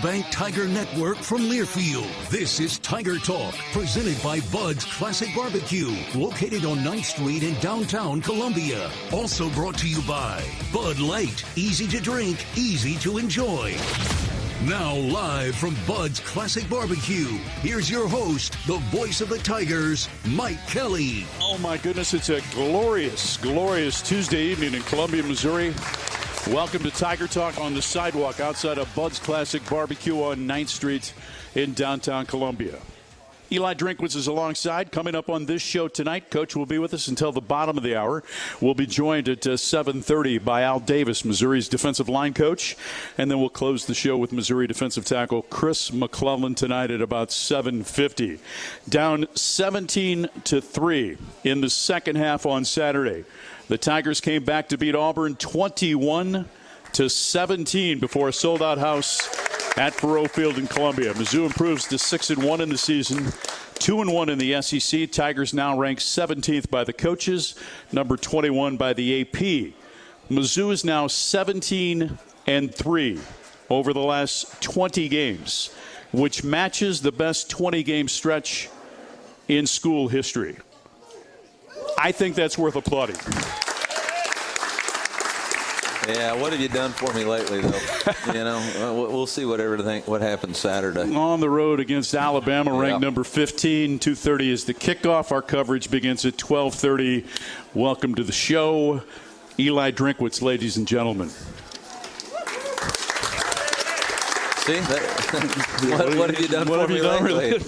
Bank Tiger Network from Learfield. This is Tiger Talk, presented by Bud's Classic Barbecue, located on 9th Street in downtown Columbia. Also brought to you by Bud Light, easy to drink, easy to enjoy. Now live from Bud's Classic Barbecue, here's your host, the voice of the Tigers, Mike Kelly. Oh my goodness, it's a glorious, glorious Tuesday evening in Columbia, Missouri. Welcome to Tiger Talk on the sidewalk outside of Bud's Classic Barbecue on 9th Street in downtown Columbia. Eliah Drinkwitz is alongside. Coming up on this show tonight, Coach will be with us until the bottom of the hour. We'll be joined at 7:30 by Al Davis, Missouri's defensive line coach. And then we'll close the show with Missouri defensive tackle Chris McClellan tonight at about 7:50. Down 17-3 in the second half on Saturday. The Tigers came back to beat Auburn 21-17 before a sold-out house at Faurot Field in Columbia. Mizzou improves to 6-1 in the season, 2-1 in the SEC. Tigers now ranked 17th by the coaches, number 21 by the AP. Mizzou is now 17-3 over the last 20 games, which matches the best 20-game stretch in school history. I think that's worth applauding. Yeah, what have you done for me lately, though? You know, we'll see what happens Saturday. On the road against Alabama, ranked number 15. 2:30 is the kickoff. Our coverage begins at 12:30. Welcome to the show, Eliah Drinkwitz, ladies and gentlemen. See, what have you done for me lately?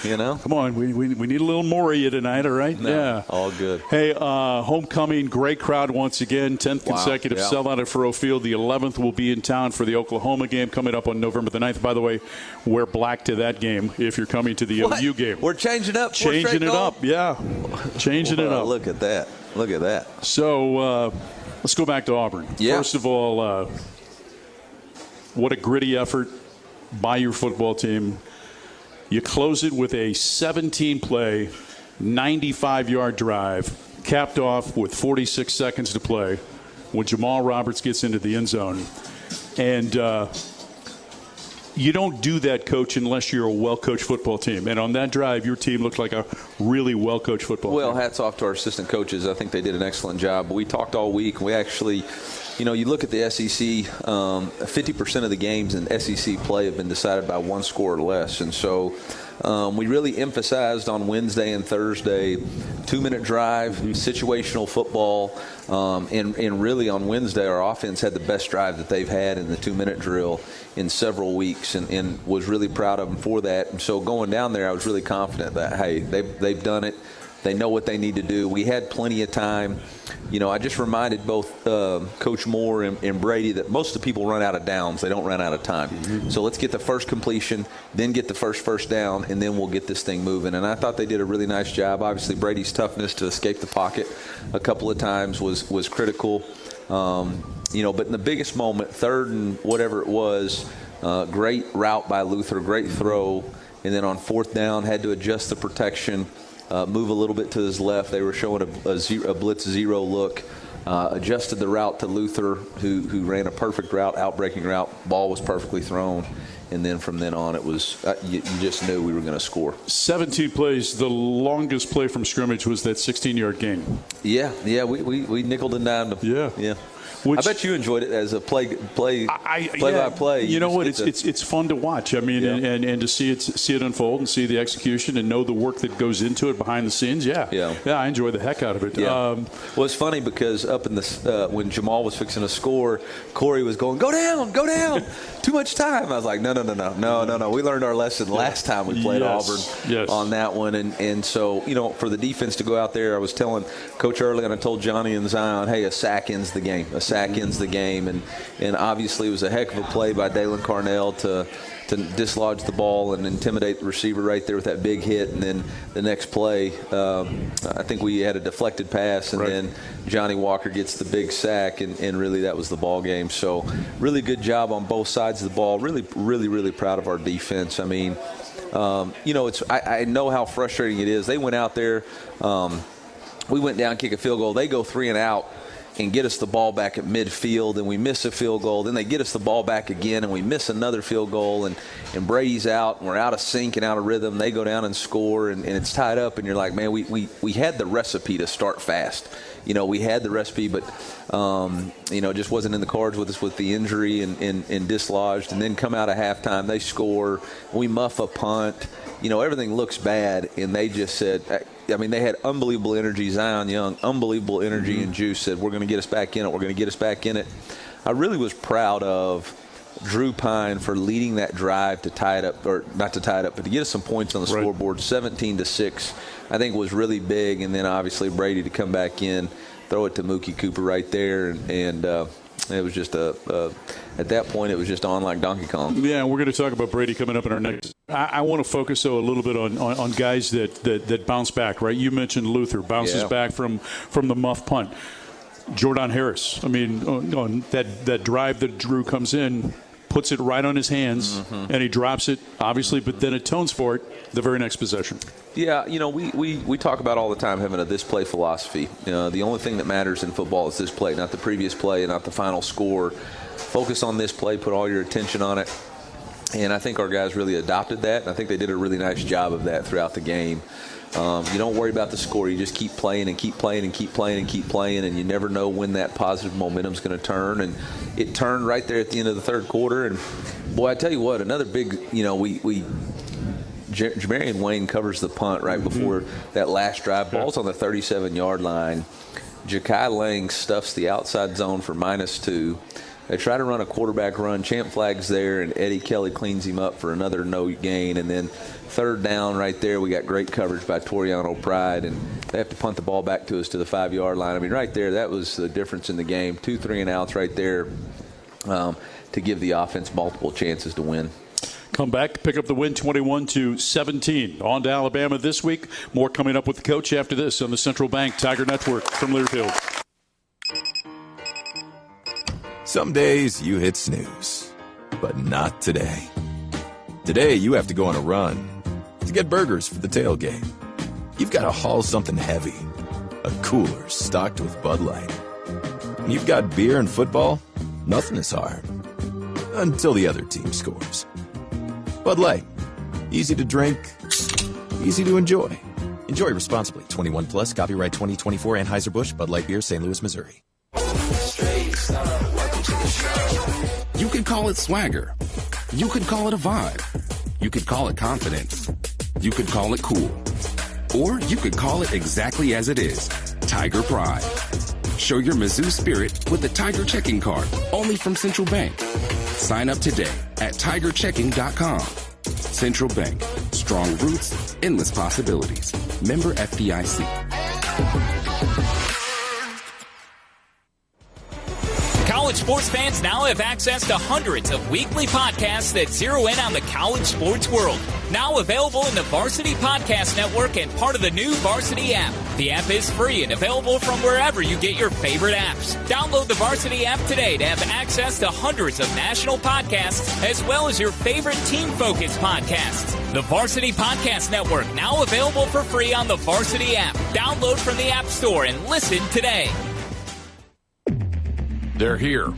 You know? Come on, we need a little more of you tonight, all right? No, yeah. All good. Hey, homecoming, great crowd once again. 10th consecutive sellout at Faurot Field. The 11th will be in town for the Oklahoma game coming up on November the 9th. By the way, wear black to that game if you're coming to the OU game. We're changing up. Changing it up, yeah. Changing it up. Look at that. Look at that. So let's go back to Auburn. Yeah. First of all, what a gritty effort by your football team. You close it with a 17-play, 95-yard drive, capped off with 46 seconds to play when Jamal Roberts gets into the end zone. And you don't do that, Coach, unless you're a well-coached football team. And on that drive, your team looked like a really well-coached football team. Well, hats off to our assistant coaches. I think they did an excellent job. We talked all week. We actually, you know, you look at the SEC, 50% of the games in SEC play have been decided by one score or less. And so we really emphasized on Wednesday and Thursday 2-minute drive, situational football. And really on Wednesday, our offense had the best drive that they've had in the 2-minute drill in several weeks, and was really proud of them for that. And so going down there, I was really confident that, hey, they've done it. They know what they need to do. We had plenty of time. You know, I just reminded both Coach Moore and Brady that most of the people run out of downs. They don't run out of time. Mm-hmm. So let's get the first completion, then get the first down, and then we'll get this thing moving. And I thought they did a really nice job. Obviously, Brady's toughness to escape the pocket a couple of times was critical. You know, but in the biggest moment, 3rd and whatever it was, great route by Luther, great throw. And then on 4th down, had to adjust the protection. Move a little bit to his left. They were showing a blitz zero look. Adjusted the route to Luther, who ran a perfect route, outbreaking route. Ball was perfectly thrown. And then from then on, it was you just knew we were going to score. 17 plays. The longest play from scrimmage was that 16-yard gain. Yeah. We nickeled and dimed them. Yeah. I bet you enjoyed it as a play-by-play. You know what? It's fun to watch. I mean, and to see it unfold and see the execution and know the work that goes into it behind the scenes. Yeah. I enjoy the heck out of it. Yeah. Well, it's funny because up in the when Jamal was fixing to score, Corey was going, "Go down, too much time." I was like, No. We learned our lesson last time we played Auburn on that one, and so you know, for the defense to go out there, I was telling Coach early, and I told Johnny and Zion, "Hey, a sack ends the game. A sack ends the game," and obviously it was a heck of a play by Dalen Carnell to dislodge the ball and intimidate the receiver right there with that big hit. And then the next play, I think we had a deflected pass, and then Johnny Walker gets the big sack, and really that was the ball game. So really good job on both sides of the ball. Really, really, really proud of our defense. I mean, you know, I know how frustrating it is. They went out there. We went down, kick a field goal. They go 3 and out. and get us the ball back at midfield, and we miss a field goal. Then they get us the ball back again, and we miss another field goal, and Brady's out, and we're out of sync and out of rhythm. They go down and score, and it's tied up, and you're like, man, we had the recipe to start fast. We had the recipe, but, it just wasn't in the cards with us with the injury and dislodged. And then come out of halftime, they score, we muff a punt. Everything looks bad, and they just said, they had unbelievable energy. Zion Young, unbelievable energy and juice, said, we're going to get us back in it. We're going to get us back in it. I really was proud of Drew Pine for leading that drive to tie it up, or not to tie it up, but to get us some points on the scoreboard. 17-6, I think, was really big. And then obviously Brady to come back in, throw it to Mookie Cooper right there, and it was just at that point, it was just on like Donkey Kong. Yeah, we're going to talk about Brady coming up in our next. I want to focus, though, a little bit on guys that bounce back, right? You mentioned Luther bounces back from the muff punt. Jordan Harris, on that drive that Drew comes in, puts it right on his hands, and he drops it, obviously, but then atones for it the very next possession. Yeah, we talk about all the time having a this play philosophy. The only thing that matters in football is this play, not the previous play and not the final score. Focus on this play, put all your attention on it. And I think our guys really adopted that, and I think they did a really nice job of that throughout the game. You don't worry about the score. You just keep playing and keep playing and keep playing and keep playing, and you never know when that positive momentum is going to turn. And it turned right there at the end of the third quarter. And, boy, I tell you what, another big, Jamarian Wayne covers the punt right before that last drive. Ball's on the 37-yard line. Ja'Kai Lang stuffs the outside zone for -2. They try to run a quarterback run. Champ flag's there, and Eddie Kelly cleans him up for another no gain. And then third down right there, we got great coverage by Toriano Pride, and they have to punt the ball back to us to the 5-yard line. Right there, that was the difference in the game. 2 3-and-outs right there to give the offense multiple chances to win. Come back, pick up the win 21-17. On to Alabama this week. More coming up with the coach after this on the Central Bank Tiger Network from Learfield. Some days you hit snooze, but not today. Today you have to go on a run to get burgers for the tailgate. You've got to haul something heavy, a cooler stocked with Bud Light. And you've got beer and football, nothing is hard. Until the other team scores. Bud Light, easy to drink, easy to enjoy. Enjoy responsibly. 21 plus, copyright 2024, Anheuser-Busch, Bud Light Beer, St. Louis, Missouri. You could call it swagger. You could call it a vibe. You could call it confidence. You could call it cool. Or you could call it exactly as it is, Tiger Pride. Show your Mizzou spirit with the Tiger Checking Card, only from Central Bank. Sign up today at tigerchecking.com. Central Bank. Strong roots, endless possibilities. Member FDIC. College sports fans now have access to hundreds of weekly podcasts that zero in on the college sports world. Now available in the Varsity Podcast Network and part of the new Varsity app. The app is free and available from wherever you get your favorite apps. Download the Varsity app today to have access to hundreds of national podcasts as well as your favorite team-focused podcasts. The Varsity Podcast Network, now available for free on the Varsity app. Download from the App Store and listen today. They're here,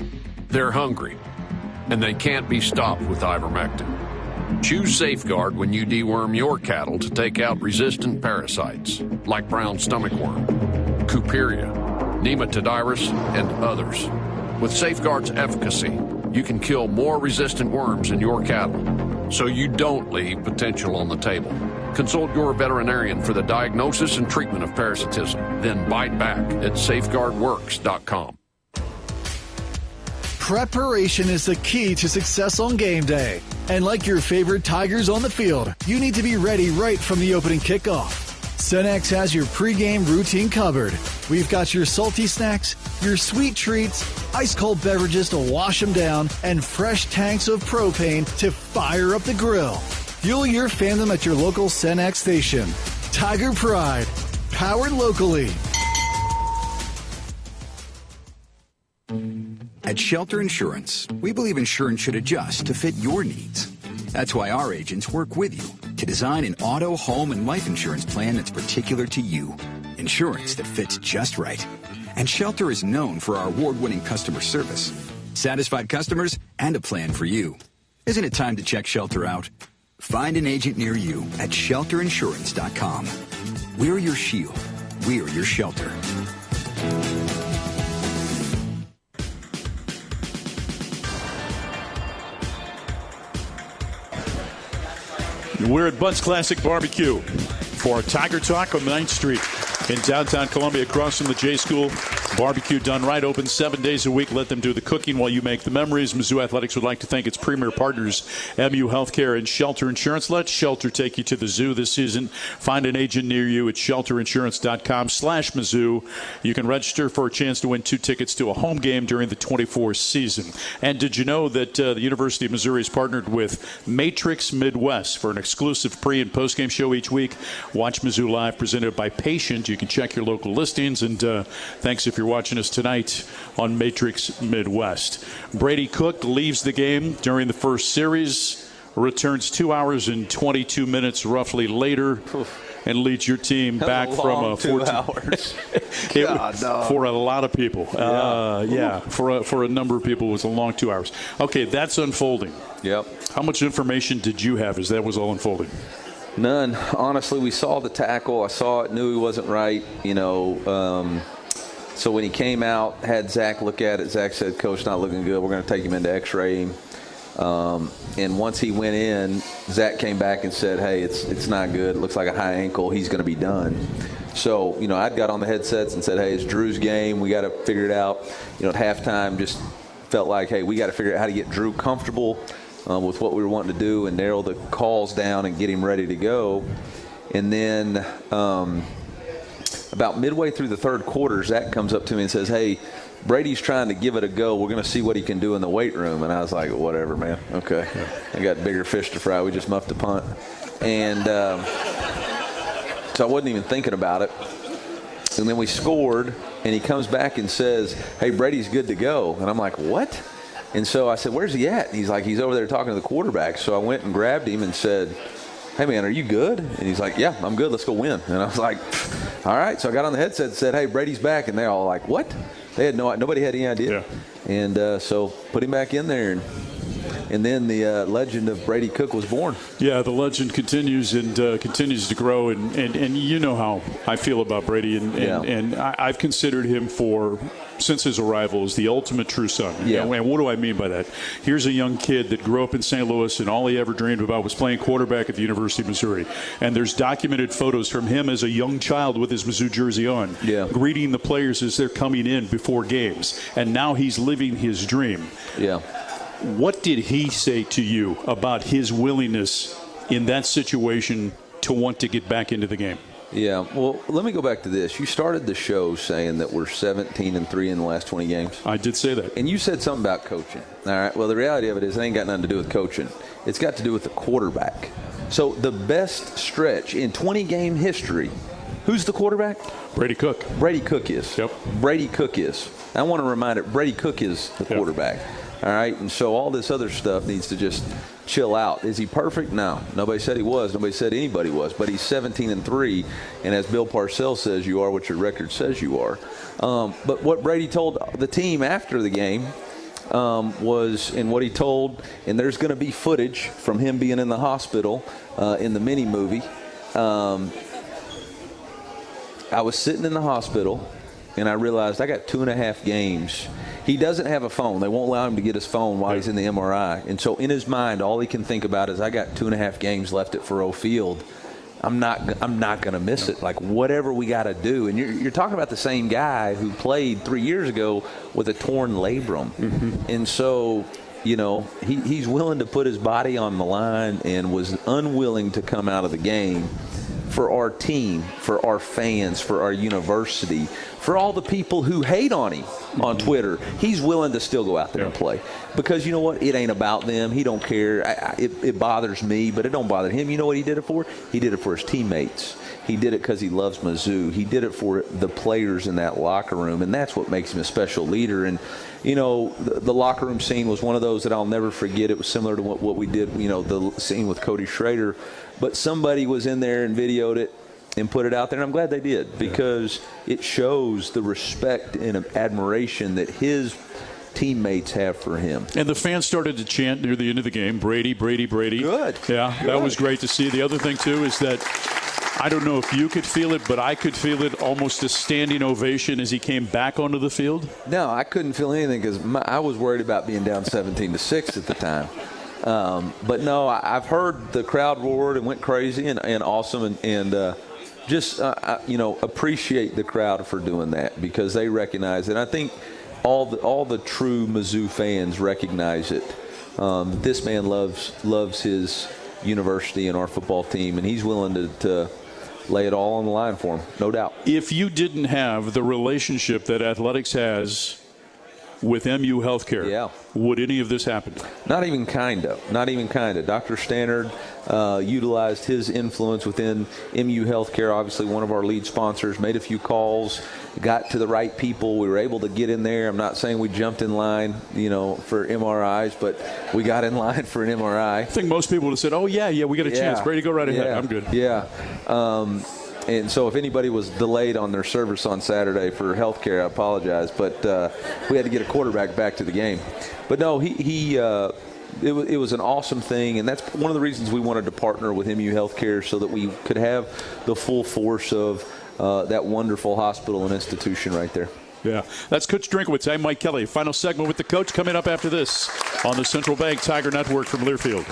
they're hungry, and they can't be stopped with ivermectin. Choose Safeguard when you deworm your cattle to take out resistant parasites like brown stomach worm, Cooperia, Nematodyrus, and others. With Safeguard's efficacy, you can kill more resistant worms in your cattle, so you don't leave potential on the table. Consult your veterinarian for the diagnosis and treatment of parasitism. Then bite back at safeguardworks.com. Preparation is the key to success on game day. And like your favorite Tigers on the field, you need to be ready right from the opening kickoff. Cenex has your pregame routine covered. We've got your salty snacks, your sweet treats, ice-cold beverages to wash them down, and fresh tanks of propane to fire up the grill. Fuel your fandom at your local Cenex station. Tiger Pride, powered locally. At Shelter Insurance, we believe insurance should adjust to fit your needs. That's why our agents work with you to design an auto, home, and life insurance plan that's particular to you. Insurance that fits just right. And Shelter is known for our award-winning customer service. Satisfied customers and a plan for you. Isn't it time to check Shelter out? Find an agent near you at shelterinsurance.com. We're your shield. We're your shelter. We're at Bud's Classic Barbecue for Tiger Talk on 9th Street in downtown Columbia, across from the J School. Barbecue done right, open 7 days a week. Let them do the cooking while you make the memories. Mizzou Athletics would like to thank its premier partners, MU Healthcare and Shelter Insurance. Let Shelter take you to the zoo this season. Find an agent near you at shelterinsurance.com/Mizzou. You can register for a chance to win 2 tickets to a home game during the 24 season. And did you know that the University of Missouri has partnered with Matrix Midwest for an exclusive pre- and post-game show each week? Watch Mizzou Live, presented by Patient. You can check your local listings. And thanks if you're watching us tonight on Matrix Midwest. Brady Cook leaves the game during the first series, returns 2 hours and 22 minutes roughly later, and leads your team back from a 2 hours. For a lot of people. For a number of people, it was a long 2 hours. Okay, that's unfolding. Yep. How much information did you have as that was all unfolding? None. Honestly, we saw the tackle. I saw it, knew he wasn't right, so when he came out, had Zach look at it, Zach said, "Coach, not looking good. We're going to take him into x-ray him." And once he went in, Zach came back and said, "Hey, it's not good. It looks like a high ankle. He's going to be done." So, I'd got on the headsets and said, "Hey, it's Drew's game. We got to figure it out." At halftime, just felt like, hey, we got to figure out how to get Drew comfortable with what we were wanting to do and narrow the calls down and get him ready to go. And then about midway through the third quarter, Zach comes up to me and says, "Hey, Brady's trying to give it a go. We're going to see what he can do in the weight room." And I was like, "Whatever, man. Okay. I got bigger fish to fry. We just muffed a punt." And so I wasn't even thinking about it. And then we scored, and he comes back and says, "Hey, Brady's good to go." And I'm like, "What?" And so I said, "Where's he at?" And he's like, "He's over there talking to the quarterback." So I went and grabbed him and said, "Hey, man, are you good?" And he's like, "Yeah, I'm good. Let's go win." And I was like, "All right." So I got on the headset and said, "Hey, Brady's back." And they're all like, "What?" They had nobody had any idea. Yeah. And so put him back in there, and then the legend of Brady Cook was born. Yeah, the legend continues and continues to grow, and you know how I feel about Brady, and I've considered him since his arrival as the ultimate true son. Yeah. And what do I mean by that? Here's a young kid that grew up in St. Louis, and all he ever dreamed about was playing quarterback at the University of Missouri. And there's documented photos from him as a young child with his Mizzou jersey on, greeting the players as they're coming in before games. And now he's living his dream. Yeah. What did he say to you about his willingness in that situation to want to get back into the game? Yeah, well, let me go back to this. You started the show saying that we're 17-3 in the last 20 games. I did say that. And you said something about coaching. All right, well, the reality of it is it ain't got nothing to do with coaching. It's got to do with the quarterback. So the best stretch in 20-game history, who's the quarterback? Brady Cook. Brady Cook is. Yep. Brady Cook is. I want to remind it, Brady Cook is the quarterback. All right, and so all this other stuff needs to just chill out. Is he perfect? No. Nobody said he was. Nobody said anybody was. But he's 17-3, and as Bill Parcells says, you are what your record says you are. But what Brady told the team after the game was, and what he told, and there's going to be footage from him being in the hospital in the mini movie. I was sitting in the hospital, and I realized I got 2.5 games. He doesn't have a phone. They won't allow him to get his phone while he's in the MRI. And so in his mind, all he can think about is, I got 2.5 games left at Faurot Field. I'm not going to miss it. Like, whatever we got to do. And you're talking about the same guy who played 3 years ago with a torn labrum. Mm-hmm. And so, he's willing to put his body on the line and was unwilling to come out of the game for our team, for our fans, for our university, for all the people who hate on him on Twitter. He's willing to still go out there and play. Because you know what? It ain't about them. He don't care. It bothers me, but it don't bother him. You know what he did it for? He did it for his teammates. He did it because he loves Mizzou. He did it for the players in that locker room, and that's what makes him a special leader. And, the locker room scene was one of those that I'll never forget. It was similar to what we did, the scene with Cody Schrader. But somebody was in there and videoed it, and put it out there. And I'm glad they did, because it shows the respect and admiration that his teammates have for him. And the fans started to chant near the end of the game, Brady, Brady, Brady. Good. Yeah, Good. That was great to see. The other thing, too, is that I don't know if you could feel it, but I could feel it, almost a standing ovation as he came back onto the field. No, I couldn't feel anything because I was worried about being down 17-6 at the time. But no, I've heard the crowd roared and went crazy and awesome, and just appreciate the crowd for doing that, because they recognize it. And I think all the true Mizzou fans recognize it. This man loves his university and our football team, and he's willing to lay it all on the line for him, no doubt. If you didn't have the relationship that athletics has with MU Healthcare, would any of this happen? Not even kind of. Dr. Stannard utilized his influence within MU Healthcare, obviously one of our lead sponsors, made a few calls, got to the right people. We were able to get in there. I'm not saying we jumped in line, for MRIs, but we got in line for an MRI. I think most people would have said, oh, yeah, we got a chance. Brady, go right ahead. I'm good. Yeah. And so if anybody was delayed on their service on Saturday for healthcare, I apologize. But we had to get a quarterback back to the game. But no, it was an awesome thing, and that's one of the reasons we wanted to partner with MU Healthcare, so that we could have the full force of that wonderful hospital and institution right there. Yeah, that's Coach Drinkwitz. I'm Mike Kelly. Final segment with the coach coming up after this on the Central Bank Tiger Network from Learfield.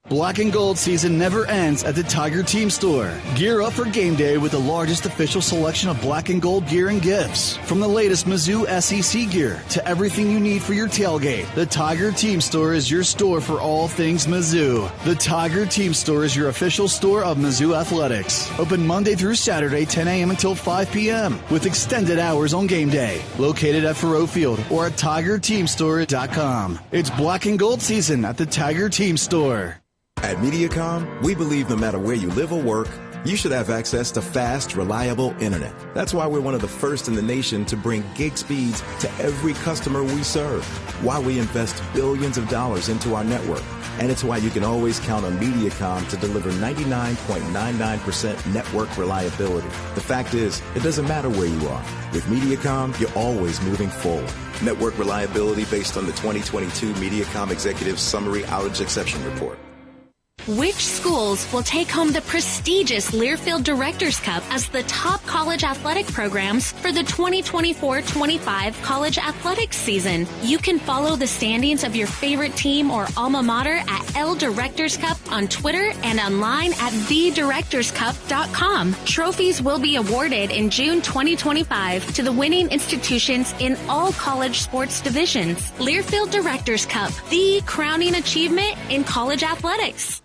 Black and gold season never ends at the Tiger Team Store. Gear up for game day with the largest official selection of black and gold gear and gifts. From the latest Mizzou SEC gear to everything you need for your tailgate, the Tiger Team Store is your store for all things Mizzou. The Tiger Team Store is your official store of Mizzou Athletics. Open Monday through Saturday, 10 a.m. until 5 p.m. with extended hours on game day. Located at Faroe Field or at TigerTeamStore.com. It's black and gold season at the Tiger Team Store. At MediaCom, we believe no matter where you live or work, you should have access to fast, reliable internet. That's why we're one of the first in the nation to bring gig speeds to every customer we serve, why we invest billions of dollars into our network. And it's why you can always count on MediaCom to deliver 99.99% network reliability. The fact is, it doesn't matter where you are. With MediaCom, you're always moving forward. Network reliability based on the 2022 MediaCom Executive Summary Outage Exception Report. Which schools will take home the prestigious Learfield Directors Cup as the top college athletic programs for the 2024-25 college athletics season? You can follow the standings of your favorite team or alma mater at L Directors Cup on Twitter and online at thedirectorscup.com. Trophies will be awarded in June 2025 to the winning institutions in all college sports divisions. Learfield Directors Cup, the crowning achievement in college athletics.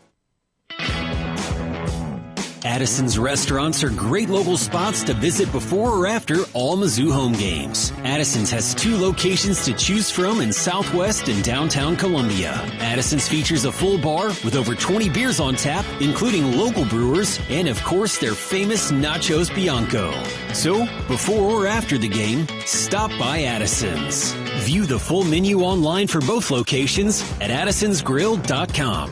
Addison's restaurants are great local spots to visit before or after all Mizzou home games. Addison's has 2 locations to choose from in Southwest and downtown Columbia. Addison's features a full bar with over 20 beers on tap, including local brewers, and of course their famous Nachos Bianco. So, before or after the game, stop by Addison's. View the full menu online for both locations at addisonsgrill.com.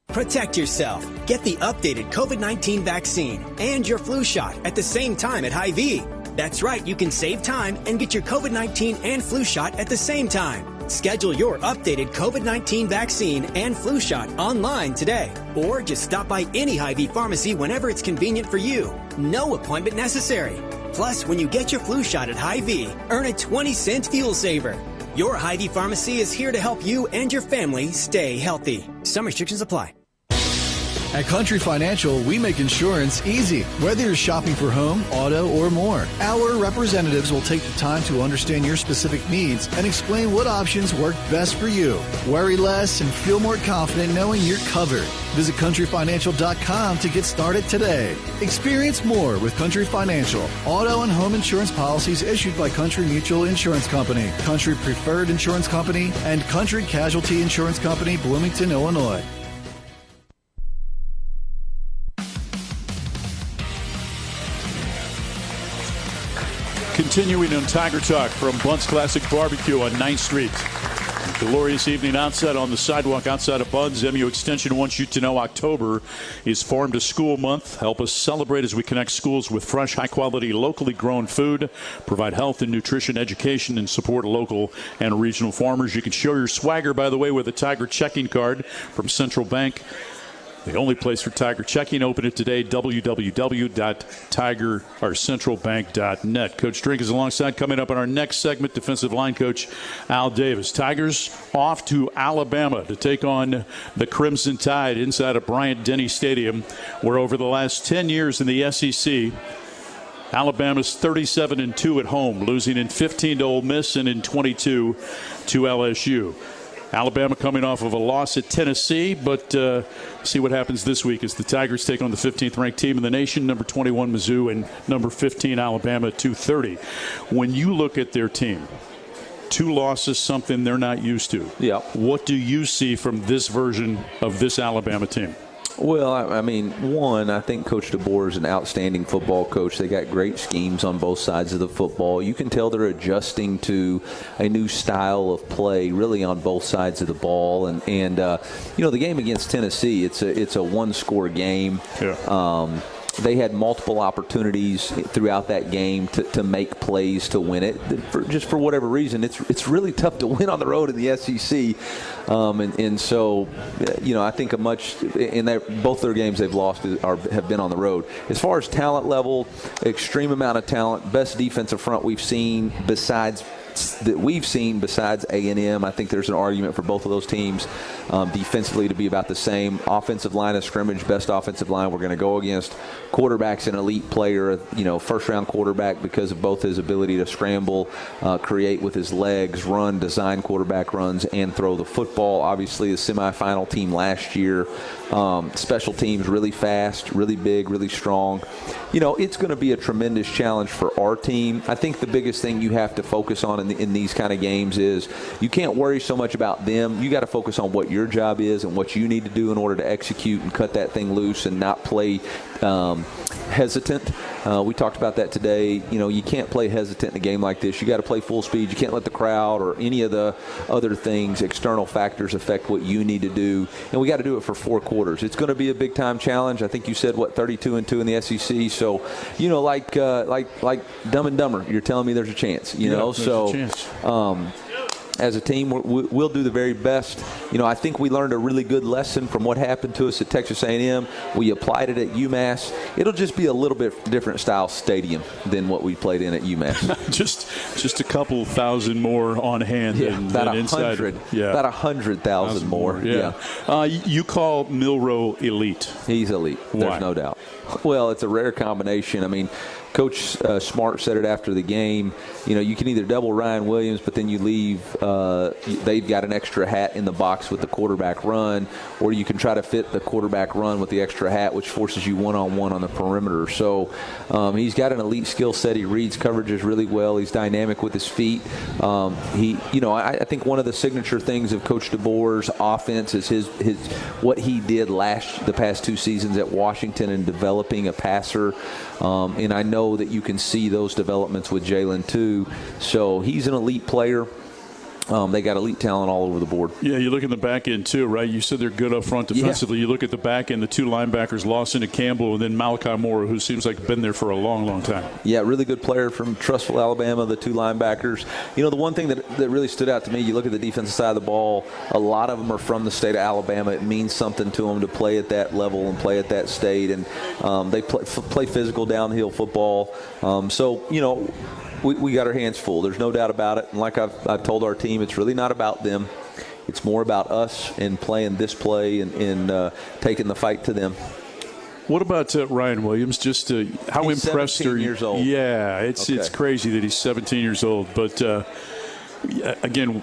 Protect yourself. Get the updated COVID-19 vaccine and your flu shot at the same time at Hy-Vee. That's right, you can save time and get your COVID-19 and flu shot at the same time. Schedule your updated COVID-19 vaccine and flu shot online today. Or just stop by any Hy-Vee pharmacy whenever it's convenient for you. No appointment necessary. Plus, when you get your flu shot at Hy-Vee, earn a 20-cent fuel saver. Your Hy-Vee pharmacy is here to help you and your family stay healthy. Some restrictions apply. At Country Financial, we make insurance easy. Whether you're shopping for home, auto, or more, our representatives will take the time to understand your specific needs and explain what options work best for you. Worry less and feel more confident knowing you're covered. Visit countryfinancial.com to get started today. Experience more with Country Financial. Auto and home insurance policies issued by Country Mutual Insurance Company, Country Preferred Insurance Company, and Country Casualty Insurance Company, Bloomington, Illinois. Continuing on Tiger Talk from Blunt's Classic Barbecue on 9th Street. Glorious evening outside on the sidewalk outside of Bud's. MU Extension wants you to know October is Farm to School Month. Help us celebrate as we connect schools with fresh, high-quality, locally grown food, provide health and nutrition education, and support local and regional farmers. You can show your swagger, by the way, with a Tiger checking card from Central Bank. The only place for Tiger checking. Open it today, www.tiger-centralbank.net. Coach Drink is alongside. Coming up in our next segment, defensive line coach Al Davis. Tigers off to Alabama to take on the Crimson Tide inside of Bryant-Denny Stadium, where over the last 10 years in the SEC, Alabama's 37-2 at home, losing in 15 to Ole Miss and in 22 to LSU. Alabama coming off of a loss at Tennessee, but see what happens this week as the Tigers take on the 15th-ranked team in the nation, number 21 Mizzou and number 15 Alabama at 2:30. When you look at their team, 2 losses, something they're not used to. Yeah. What do you see from this version of this Alabama team? Well, I mean, one, I think Coach DeBoer is an outstanding football coach. They got great schemes on both sides of the football. You can tell they're adjusting to a new style of play, really on both sides of the ball. And you know, the game against Tennessee, it's a one-score game. Yeah. They had multiple opportunities throughout that game to make plays to win it. Just for whatever reason, it's really tough to win on the road in the SEC. And so, you know, I think both their games they've lost have been on the road. As far as talent level, extreme amount of talent, best defensive front we've seen besides A&M. I think there's an argument for both of those teams defensively to be about the same. Offensive line of scrimmage, best offensive line. We're going to go against quarterback's an elite player, you know, first-round quarterback because of both his ability to scramble, create with his legs, run, design quarterback runs, and throw the football. Obviously, the semifinal team last year. Special teams really fast, really big, really strong. You know, it's going to be a tremendous challenge for our team. I think the biggest thing you have to focus on in these kind of games is you can't worry so much about them. You got to focus on what your job is and what you need to do in order to execute and cut that thing loose and not play hesitant. We talked about that today. You know, you can't play hesitant in a game like this. You got to play full speed. You can't let the crowd or any of the other things, external factors, affect what you need to do. And we got to do it for 4 quarters. It's going to be a big time challenge. I think you said 32-2 in the SEC. So, you know, like Dumb and Dumber, you're telling me there's a chance. You know, so. As a team, we'll do the very best. You know, I think we learned a really good lesson from what happened to us at Texas A&M. We applied it at UMass. It'll just be a little bit different style stadium than what we played in at UMass. just a couple thousand more on hand than inside. About 100,000 more. Yeah. You call Milroe elite. He's elite. Why? There's no doubt. Well, it's a rare combination. I mean, Coach Smart said it after the game. You know, you can either double Ryan Williams, but then you leave. They've got an extra hat in the box with the quarterback run, or you can try to fit the quarterback run with the extra hat, which forces you one-on-one on the perimeter. So he's got an elite skill set. He reads coverages really well. He's dynamic with his feet. I think one of the signature things of Coach DeBoer's offense is his what he did the past 2 seasons at Washington in developing a passer. And I know that you can see those developments with Jalen too. So he's an elite player. They got elite talent all over the board. Yeah, you look at the back end too, right? You said they're good up front defensively. Yeah. You look at the back end, the 2 linebackers, Lawson and Campbell, and then Malachi Moore, who seems like been there for a long, long time. Yeah, really good player from Trussville, Alabama, the 2 linebackers. You know, the one thing that really stood out to me, you look at the defensive side of the ball, a lot of them are from the state of Alabama. It means something to them to play at that level and play at that state. And they play physical downhill football. So, you know, we got our hands full. There's no doubt about it. And like I've told our team, it's really not about them. It's more about us and playing this play and taking the fight to them. What about Ryan Williams? Just how he's impressed are you? 17 years old. Yeah, it's crazy that he's 17 years old. But, again,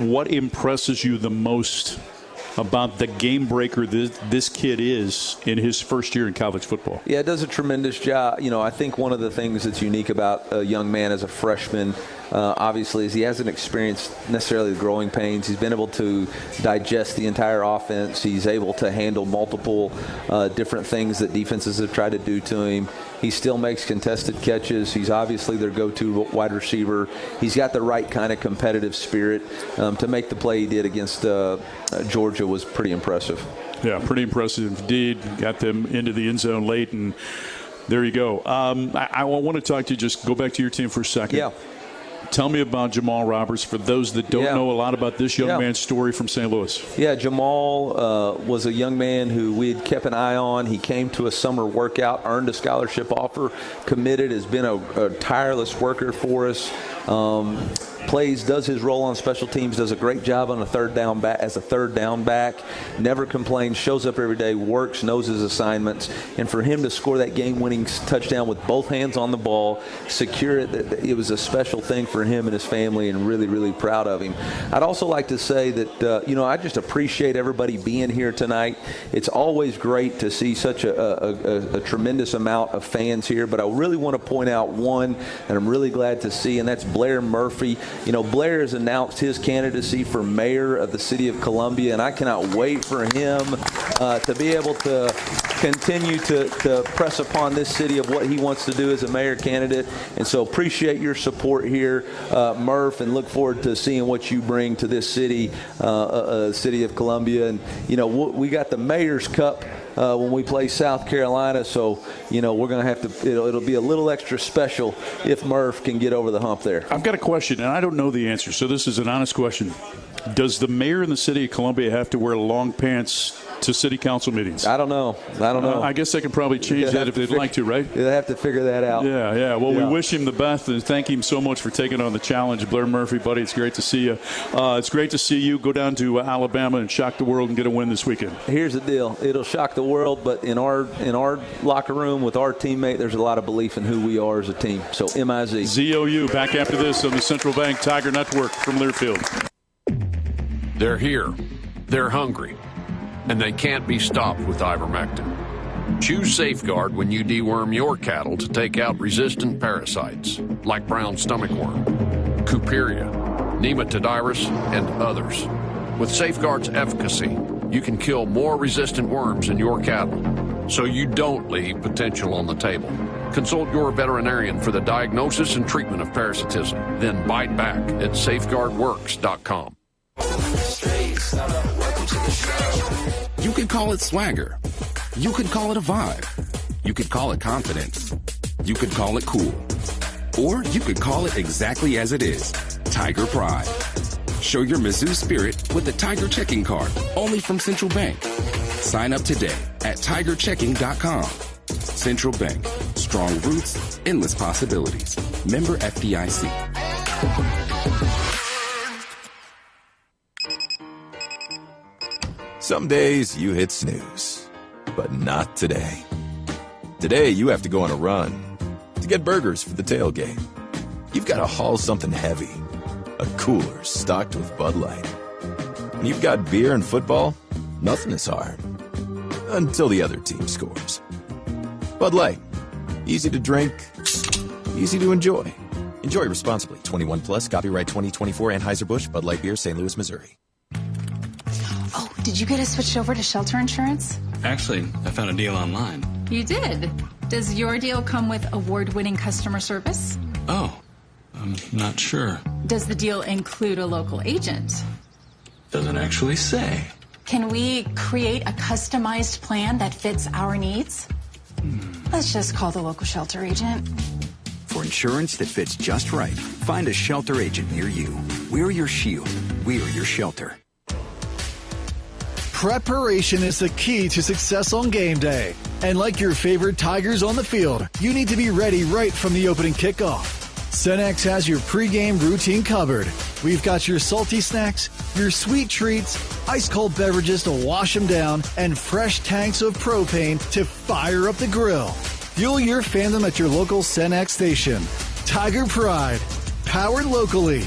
what impresses you the most about the game breaker this kid is in his first year in college football? Yeah, it does a tremendous job. You know, I think one of the things that's unique about a young man as a freshman, obviously, is he hasn't experienced necessarily the growing pains. He's been able to digest the entire offense. He's able to handle multiple different things that defenses have tried to do to him. He still makes contested catches. He's obviously their go-to wide receiver. He's got the right kind of competitive spirit. To make the play he did against Georgia was pretty impressive. Yeah, pretty impressive indeed. Got them into the end zone late, and there you go. I want to talk to you, just go back to your team for a second. Yeah. Tell me about Jamal Roberts for those that don't know a lot about this young man's story from St. Louis. Yeah, Jamal was a young man who we had kept an eye on. He came to a summer workout, earned a scholarship offer, committed, has been a tireless worker for us. Does his role on special teams, does a great job on a third down back, never complains, shows up every day, works, knows his assignments, and for him to score that game-winning touchdown with both hands on the ball, secure it was a special thing for him and his family, and really, really proud of him. I'd also like to say that, I just appreciate everybody being here tonight. It's always great to see such a tremendous amount of fans here, but I really want to point out one that I'm really glad to see, and that's Blair Murphy. Blair has announced his candidacy for mayor of the city of Columbia, and I cannot wait for him to be able to continue to press upon this city of what he wants to do as a mayor candidate. And so appreciate your support here, Murph, and look forward to seeing what you bring to this city, city of Columbia. And, we got the Mayor's Cup when we play South Carolina, so we're going to have to. It'll be a little extra special if Murph can get over the hump there. I've got a question, and I don't know the answer, so this is an honest question. Does the mayor in the city of Columbia have to wear long pants to city council meetings? I don't know. I guess they can probably change that if they'd like to, right? They'll have to figure that out. Yeah. Well, we wish him the best and thank him so much for taking on the challenge. Blair Murphy, buddy, it's great to see you. It's great to see you go down to Alabama and shock the world and get a win this weekend. Here's the deal. It'll shock the world, but in our locker room with our teammate, there's a lot of belief in who we are as a team. So MIZ. ZOU back after this on the Central Bank Tiger Network from Learfield. They're here. They're hungry. And they can't be stopped with ivermectin. Choose Safeguard when you deworm your cattle to take out resistant parasites like brown stomach worm, Cooperia, Nematodiris, and others. With Safeguard's efficacy, you can kill more resistant worms in your cattle, so you don't leave potential on the table. Consult your veterinarian for the diagnosis and treatment of parasitism. Then bite back at safeguardworks.com. You could call it swagger. You could call it a vibe. You could call it confidence. You could call it cool. Or you could call it exactly as it is, Tiger Pride. Show your Mizzou spirit with the Tiger Checking Card, only from Central Bank. Sign up today at tigerchecking.com. Central Bank. Strong roots, endless possibilities. Member FDIC. Some days you hit snooze, but not today. Today you have to go on a run to get burgers for the tailgate. You've got to haul something heavy, a cooler stocked with Bud Light. When you've got beer and football, nothing is hard. Until the other team scores. Bud Light. Easy to drink, easy to enjoy. Enjoy responsibly. 21 plus, copyright 2024 Anheuser-Busch, Bud Light Beer, St. Louis, Missouri. Oh, did you get us switched over to shelter insurance? Actually, I found a deal online. You did? Does your deal come with award-winning customer service? Oh, I'm not sure. Does the deal include a local agent? Doesn't actually say. Can we create a customized plan that fits our needs? Let's just call the local shelter agent. For insurance that fits just right, find a shelter agent near you. We're your shield. We're your shelter. Preparation is the key to success on game day. And like your favorite Tigers on the field, you need to be ready right from the opening kickoff. Cenex has your pregame routine covered. We've got your salty snacks, your sweet treats, ice-cold beverages to wash them down, and fresh tanks of propane to fire up the grill. Fuel your fandom at your local Cenex station. Tiger Pride, powered locally.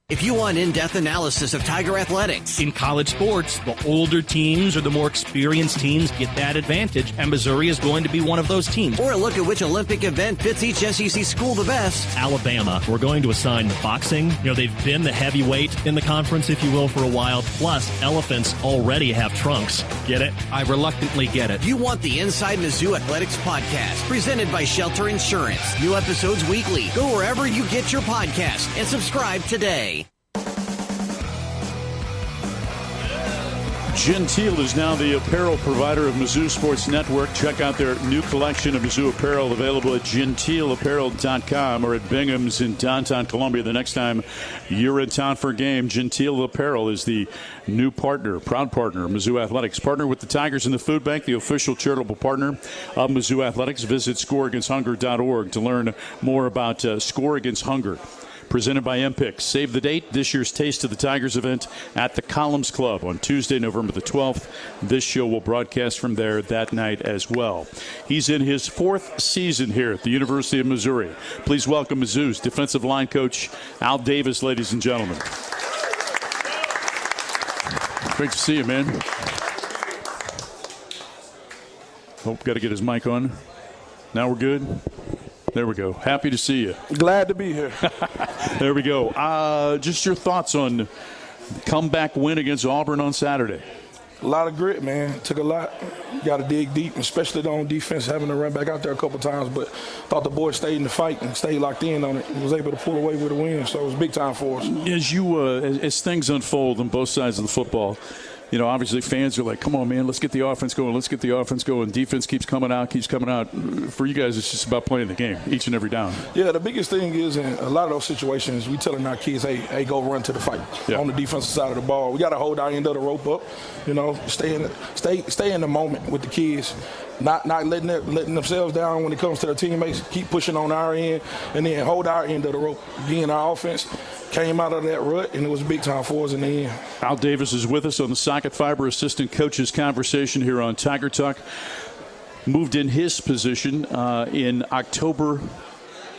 If you want in-depth analysis of Tiger athletics. In college sports, the older teams or the more experienced teams get that advantage, and Missouri is going to be one of those teams. Or a look at which Olympic event fits each SEC school the best. Alabama, we're going to assign the boxing. You know, they've been the heavyweight in the conference, if you will, for a while. Plus, elephants already have trunks. Get it? I reluctantly get it. You want the Inside Mizzou Athletics podcast, presented by Shelter Insurance. New episodes weekly. Go wherever you get your podcast and subscribe today. Gentile is now the apparel provider of Mizzou Sports Network. Check out their new collection of Mizzou apparel available at gentileapparel.com or at Bingham's in downtown Columbia. The next time you're in town for a game, Gentile Apparel is the new partner, proud partner of Mizzou Athletics. Partner with the Tigers and the Food Bank, the official charitable partner of Mizzou Athletics. Visit scoreagainsthunger.org to learn more about Score Against Hunger. Presented by MPIC. Save the date. This year's Taste of the Tigers event at the Columns Club on Tuesday, November the 12th. This show will broadcast from there that night as well. He's in his 4th season here at the University of Missouri. Please welcome Mizzou's defensive line coach, Al Davis, ladies and gentlemen. Great to see you, man. Hope got to get his mic on. Now we're good. There we go. Happy to see you. Glad to be here. There we go. Just your thoughts on comeback win against Auburn on Saturday. A lot of grit, man. It took a lot. Got to dig deep, especially on defense, having to run back out there a couple times. But thought the boys stayed in the fight and stayed locked in on it. Was able to pull away with a win, so it was big time for us. As things unfold on both sides of the football, you know, obviously fans are like, come on, man, let's get the offense going. Let's get the offense going. Defense keeps coming out. For you guys, it's just about playing the game each and every down. Yeah, the biggest thing is in a lot of those situations, we telling our kids, hey, go run to the fight on the defensive side of the ball. We got to hold our end of the rope up, you know, stay in the moment with the kids. Not letting themselves down when it comes to their teammates. Keep pushing on our end, and then hold our end of the rope. Again, our offense came out of that rut, and it was big time for us in the end. Al Davis is with us on the Socket Fiber Assistant Coaches Conversation here on Tiger Talk. Moved in his position in October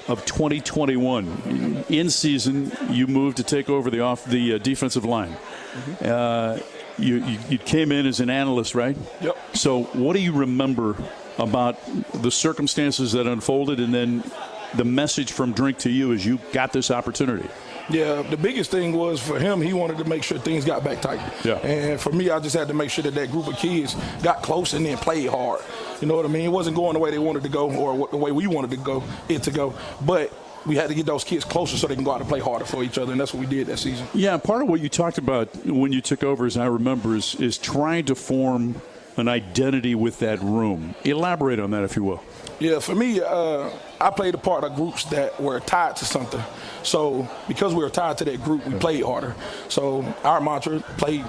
of 2021. In season, you moved to take over the defensive line. Mm-hmm. You came in as an analyst, right? Yep. So what do you remember about the circumstances that unfolded and then the message from Drink to you as you got this opportunity? Yeah, the biggest thing was for him, he wanted to make sure things got back tight. Yeah. And for me, I just had to make sure that group of kids got close and then played hard. You know what I mean? It wasn't going the way they wanted to go or the way we wanted it to go. But we had to get those kids closer so they can go out and play harder for each other, and that's what we did that season. Yeah, part of what you talked about when you took over, as I remember, is trying to form an identity with that room. Elaborate on that, if you will. Yeah, for me, I played a part of groups that were tied to something. So because we were tied to that group, we played harder. So our mantra, played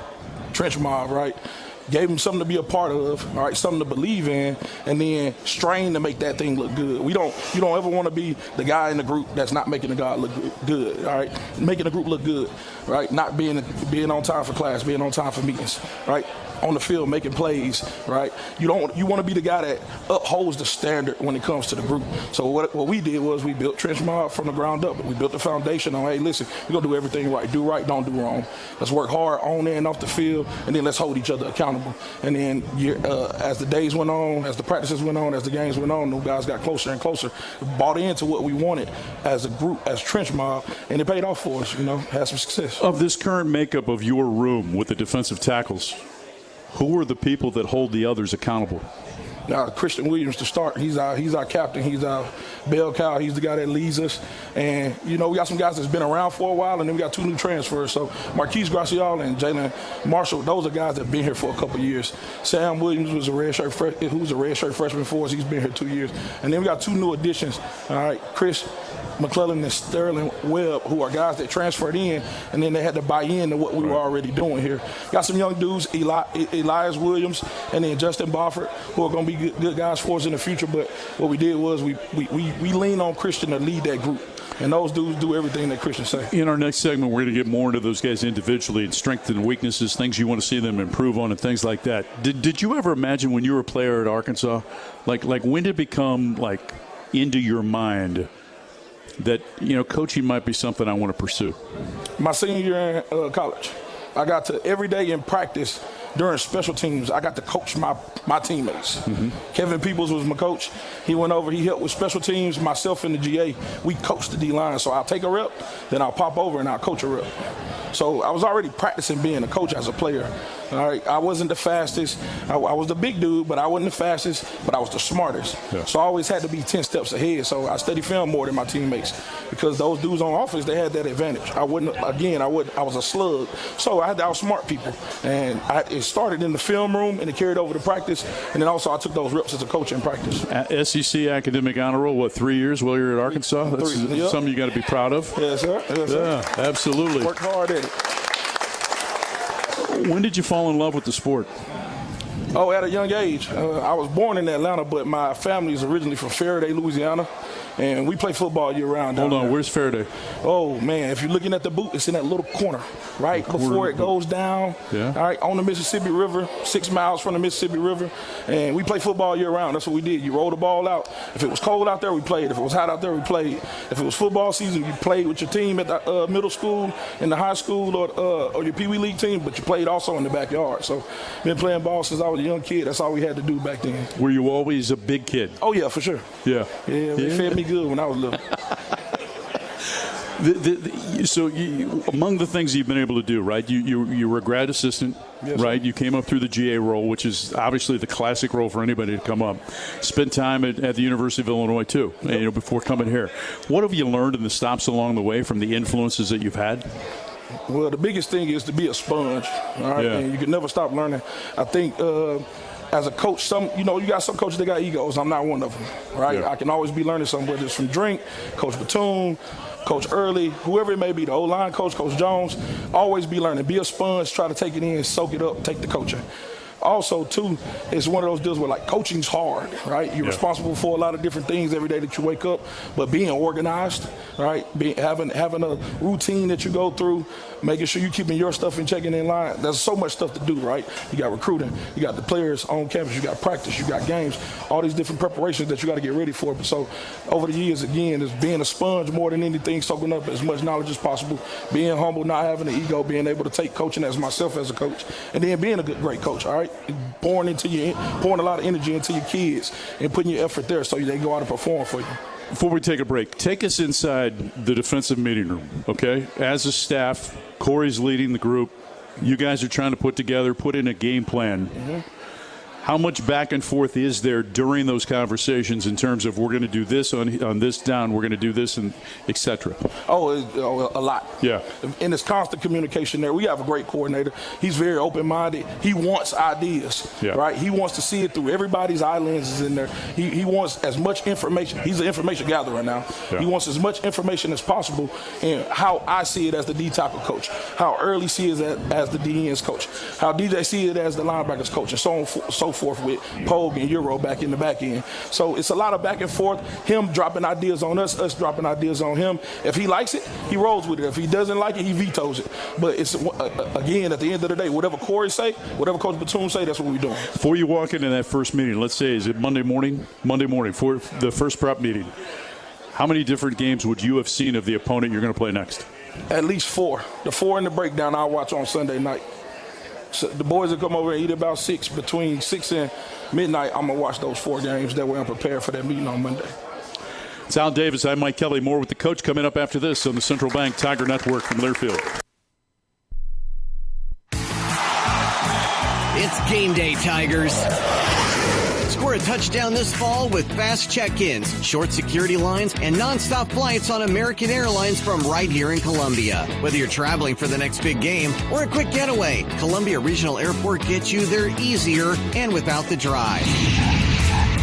trench mob, right? Gave them something to be a part of, all right, something to believe in, and then strain to make that thing look good. You don't ever want to be the guy in the group that's not making the guy look good, all right? Making the group look good, right? Not being on time for class, being on time for meetings, right? On the field making plays, right? You want to be the guy that upholds the standard when it comes to the group. So what we did was we built trench mob from the ground up. We built the foundation on, hey, listen, we're going to do everything right. Do right, don't do wrong. Let's work hard on and off the field, and then let's hold each other accountable. And then as the days went on, as the practices went on, as the games went on, those guys got closer and closer, bought into what we wanted as a group, as trench mob, and it paid off for us, had some success. Of this current makeup of your room with the defensive tackles, who are the people that hold the others accountable? Now, Christian Williams to start. He's our captain. He's our bell cow. He's the guy that leads us. And, we got some guys that's been around for a while, and then we got 2 new transfers. So Marquise Gracial and Jalen Marshall, those are guys that have been here for a couple of years. Sam Williams was a redshirt freshman for us. He's been here 2 years. And then we got 2 new additions. All right, Chris McClellan and Sterling Webb, who are guys that transferred in, and then they had to buy in to what we were already doing here. Got some young dudes, Elias Williams, and then Justin Bofford, who are going to be good guys for us in the future. But what we did was we lean on Christian to lead that group. And those dudes do everything that Christian say. In our next segment, we're going to get more into those guys individually and strengths and weaknesses, things you want to see them improve on and things like that. Did you ever imagine when you were a player at Arkansas, like when did it become like into your mind that, coaching might be something I want to pursue? My senior year in college, I got to every day in practice during special teams, I got to coach my teammates. Mm-hmm. Kevin Peoples was my coach. He went over, he helped with special teams. Myself and the GA, we coached the D-line. So I'll take a rep, then I'll pop over and I'll coach a rep. So I was already practicing being a coach as a player. All right, I wasn't the fastest. I was the big dude, but I wasn't the fastest, but I was the smartest. Yeah. So I always had to be 10 steps ahead. So I studied film more than my teammates because those dudes on offense, they had that advantage. I was a slug. So I had to outsmart people. And it started in the film room and it carried over to practice. And then also I took those reps as a coach in practice. SEC academic honor roll, 3 years while you're at Arkansas? That's something you got to be proud of. Yes, sir. Yes, sir. Yeah, absolutely. Worked hard at it. When did you fall in love with the sport? Oh, at a young age. I was born in Atlanta, but my family is originally from Faraday, Louisiana, and we play football year-round. Hold on, where's Faraday? Oh, man, if you're looking at the boot, it's in that little corner, right before it goes down, all right, on the Mississippi River, 6 miles from the Mississippi River, and we play football year-round. That's what we did. You roll the ball out. If it was cold out there, we played. If it was hot out there, we played. If it was football season, you played with your team at the middle school, in the high school, or your Pee Wee League team, but you played also in the backyard. So been playing ball since I was a young kid. That's all we had to do back then. Were you always a big kid? Oh, yeah, for sure. Yeah. Yeah, they fed me good when I was little. Among the things you've been able to do, right, you were a grad assistant, yes, right? Sir. You came up through the GA role, which is obviously the classic role for anybody to come up. Spent time at the University of Illinois, too, yep, before coming here. What have you learned in the stops along the way from the influences that you've had? Well, the biggest thing is to be a sponge, all right? Yeah. And you can never stop learning. I think as a coach, you got some coaches that got egos. I'm not one of them, right? Yeah. I can always be learning something, whether it's from Drink, Coach Batoon, Coach Early, whoever it may be, the O-line coach, Coach Jones. Always be learning. Be a sponge, try to take it in, soak it up, take the coaching. Also, too, it's one of those deals where, like, coaching's hard, right? You're responsible for a lot of different things every day that you wake up, but being organized, right? Having a routine that you go through, making sure you're keeping your stuff and checking in line. There's so much stuff to do, right? You got recruiting, you got the players on campus, you got practice, you got games, all these different preparations that you got to get ready for. So over the years, again, it's being a sponge more than anything, soaking up as much knowledge as possible, being humble, not having an ego, being able to take coaching as myself as a coach, and then being a great coach, all right? Pouring a lot of energy into your kids and putting your effort there so they go out and perform for you. Before we take a break, take us inside the defensive meeting room, okay? As a staff, Corey's leading the group. You guys are trying to put in a game plan. Mm-hmm. How much back and forth is there during those conversations in terms of we're going to do this on this down, we're going to do this, and et cetera? Oh, a lot. Yeah. And it's constant communication there. We have a great coordinator. He's very open-minded. He wants ideas, right? He wants to see it through everybody's eye lenses in there. He wants as much information. He's an information gatherer now. Yeah. He wants as much information as possible in how I see it as the D-tackle coach, how Early sees it as the D-ends coach, how DJ sees it as the linebackers coach, and so forth with Pogue and Euro back in the back end. So it's a lot of back and forth, him dropping ideas on us dropping ideas on him. If he likes it, he rolls with it. If he doesn't like it, he vetoes it. But it's, again, at the end of the day, whatever Corey say, whatever Coach Batoon say, that's what we're doing. Before you walk into that first meeting, let's say, is it Monday morning for the first prep meeting, how many different games would you have seen of the opponent you're going to play next? At least 4. The 4 in the breakdown I'll watch on Sunday night. So the boys will come over and eat about 6. Between 6 and midnight, I'm going to watch those 4 games. That way I'm prepared for that meeting on Monday. It's Al Davis. I'm Mike Kelly. More with the coach coming up after this on the Central Bank Tiger Network from Learfield. It's game day, Tigers. Score a touchdown this fall with fast check-ins, short security lines, and nonstop flights on American Airlines from right here in Columbia. Whether you're traveling for the next big game or a quick getaway, Columbia Regional Airport gets you there easier and without the drive.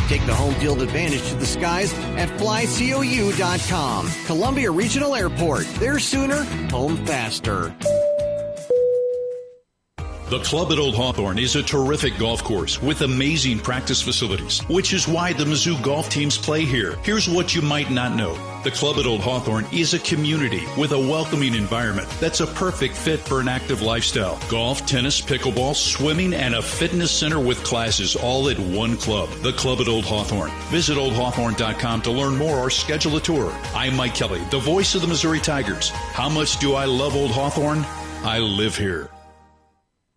Take the home field advantage to the skies at flycou.com. Columbia Regional Airport. There sooner, home faster. The Club at Old Hawthorne is a terrific golf course with amazing practice facilities, which is why the Mizzou golf teams play here. Here's what you might not know. The Club at Old Hawthorne is a community with a welcoming environment that's a perfect fit for an active lifestyle. Golf, tennis, pickleball, swimming, and a fitness center with classes all at one club. The Club at Old Hawthorne. Visit oldhawthorne.com to learn more or schedule a tour. I'm Mike Kelly, the voice of the Missouri Tigers. How much do I love Old Hawthorne? I live here.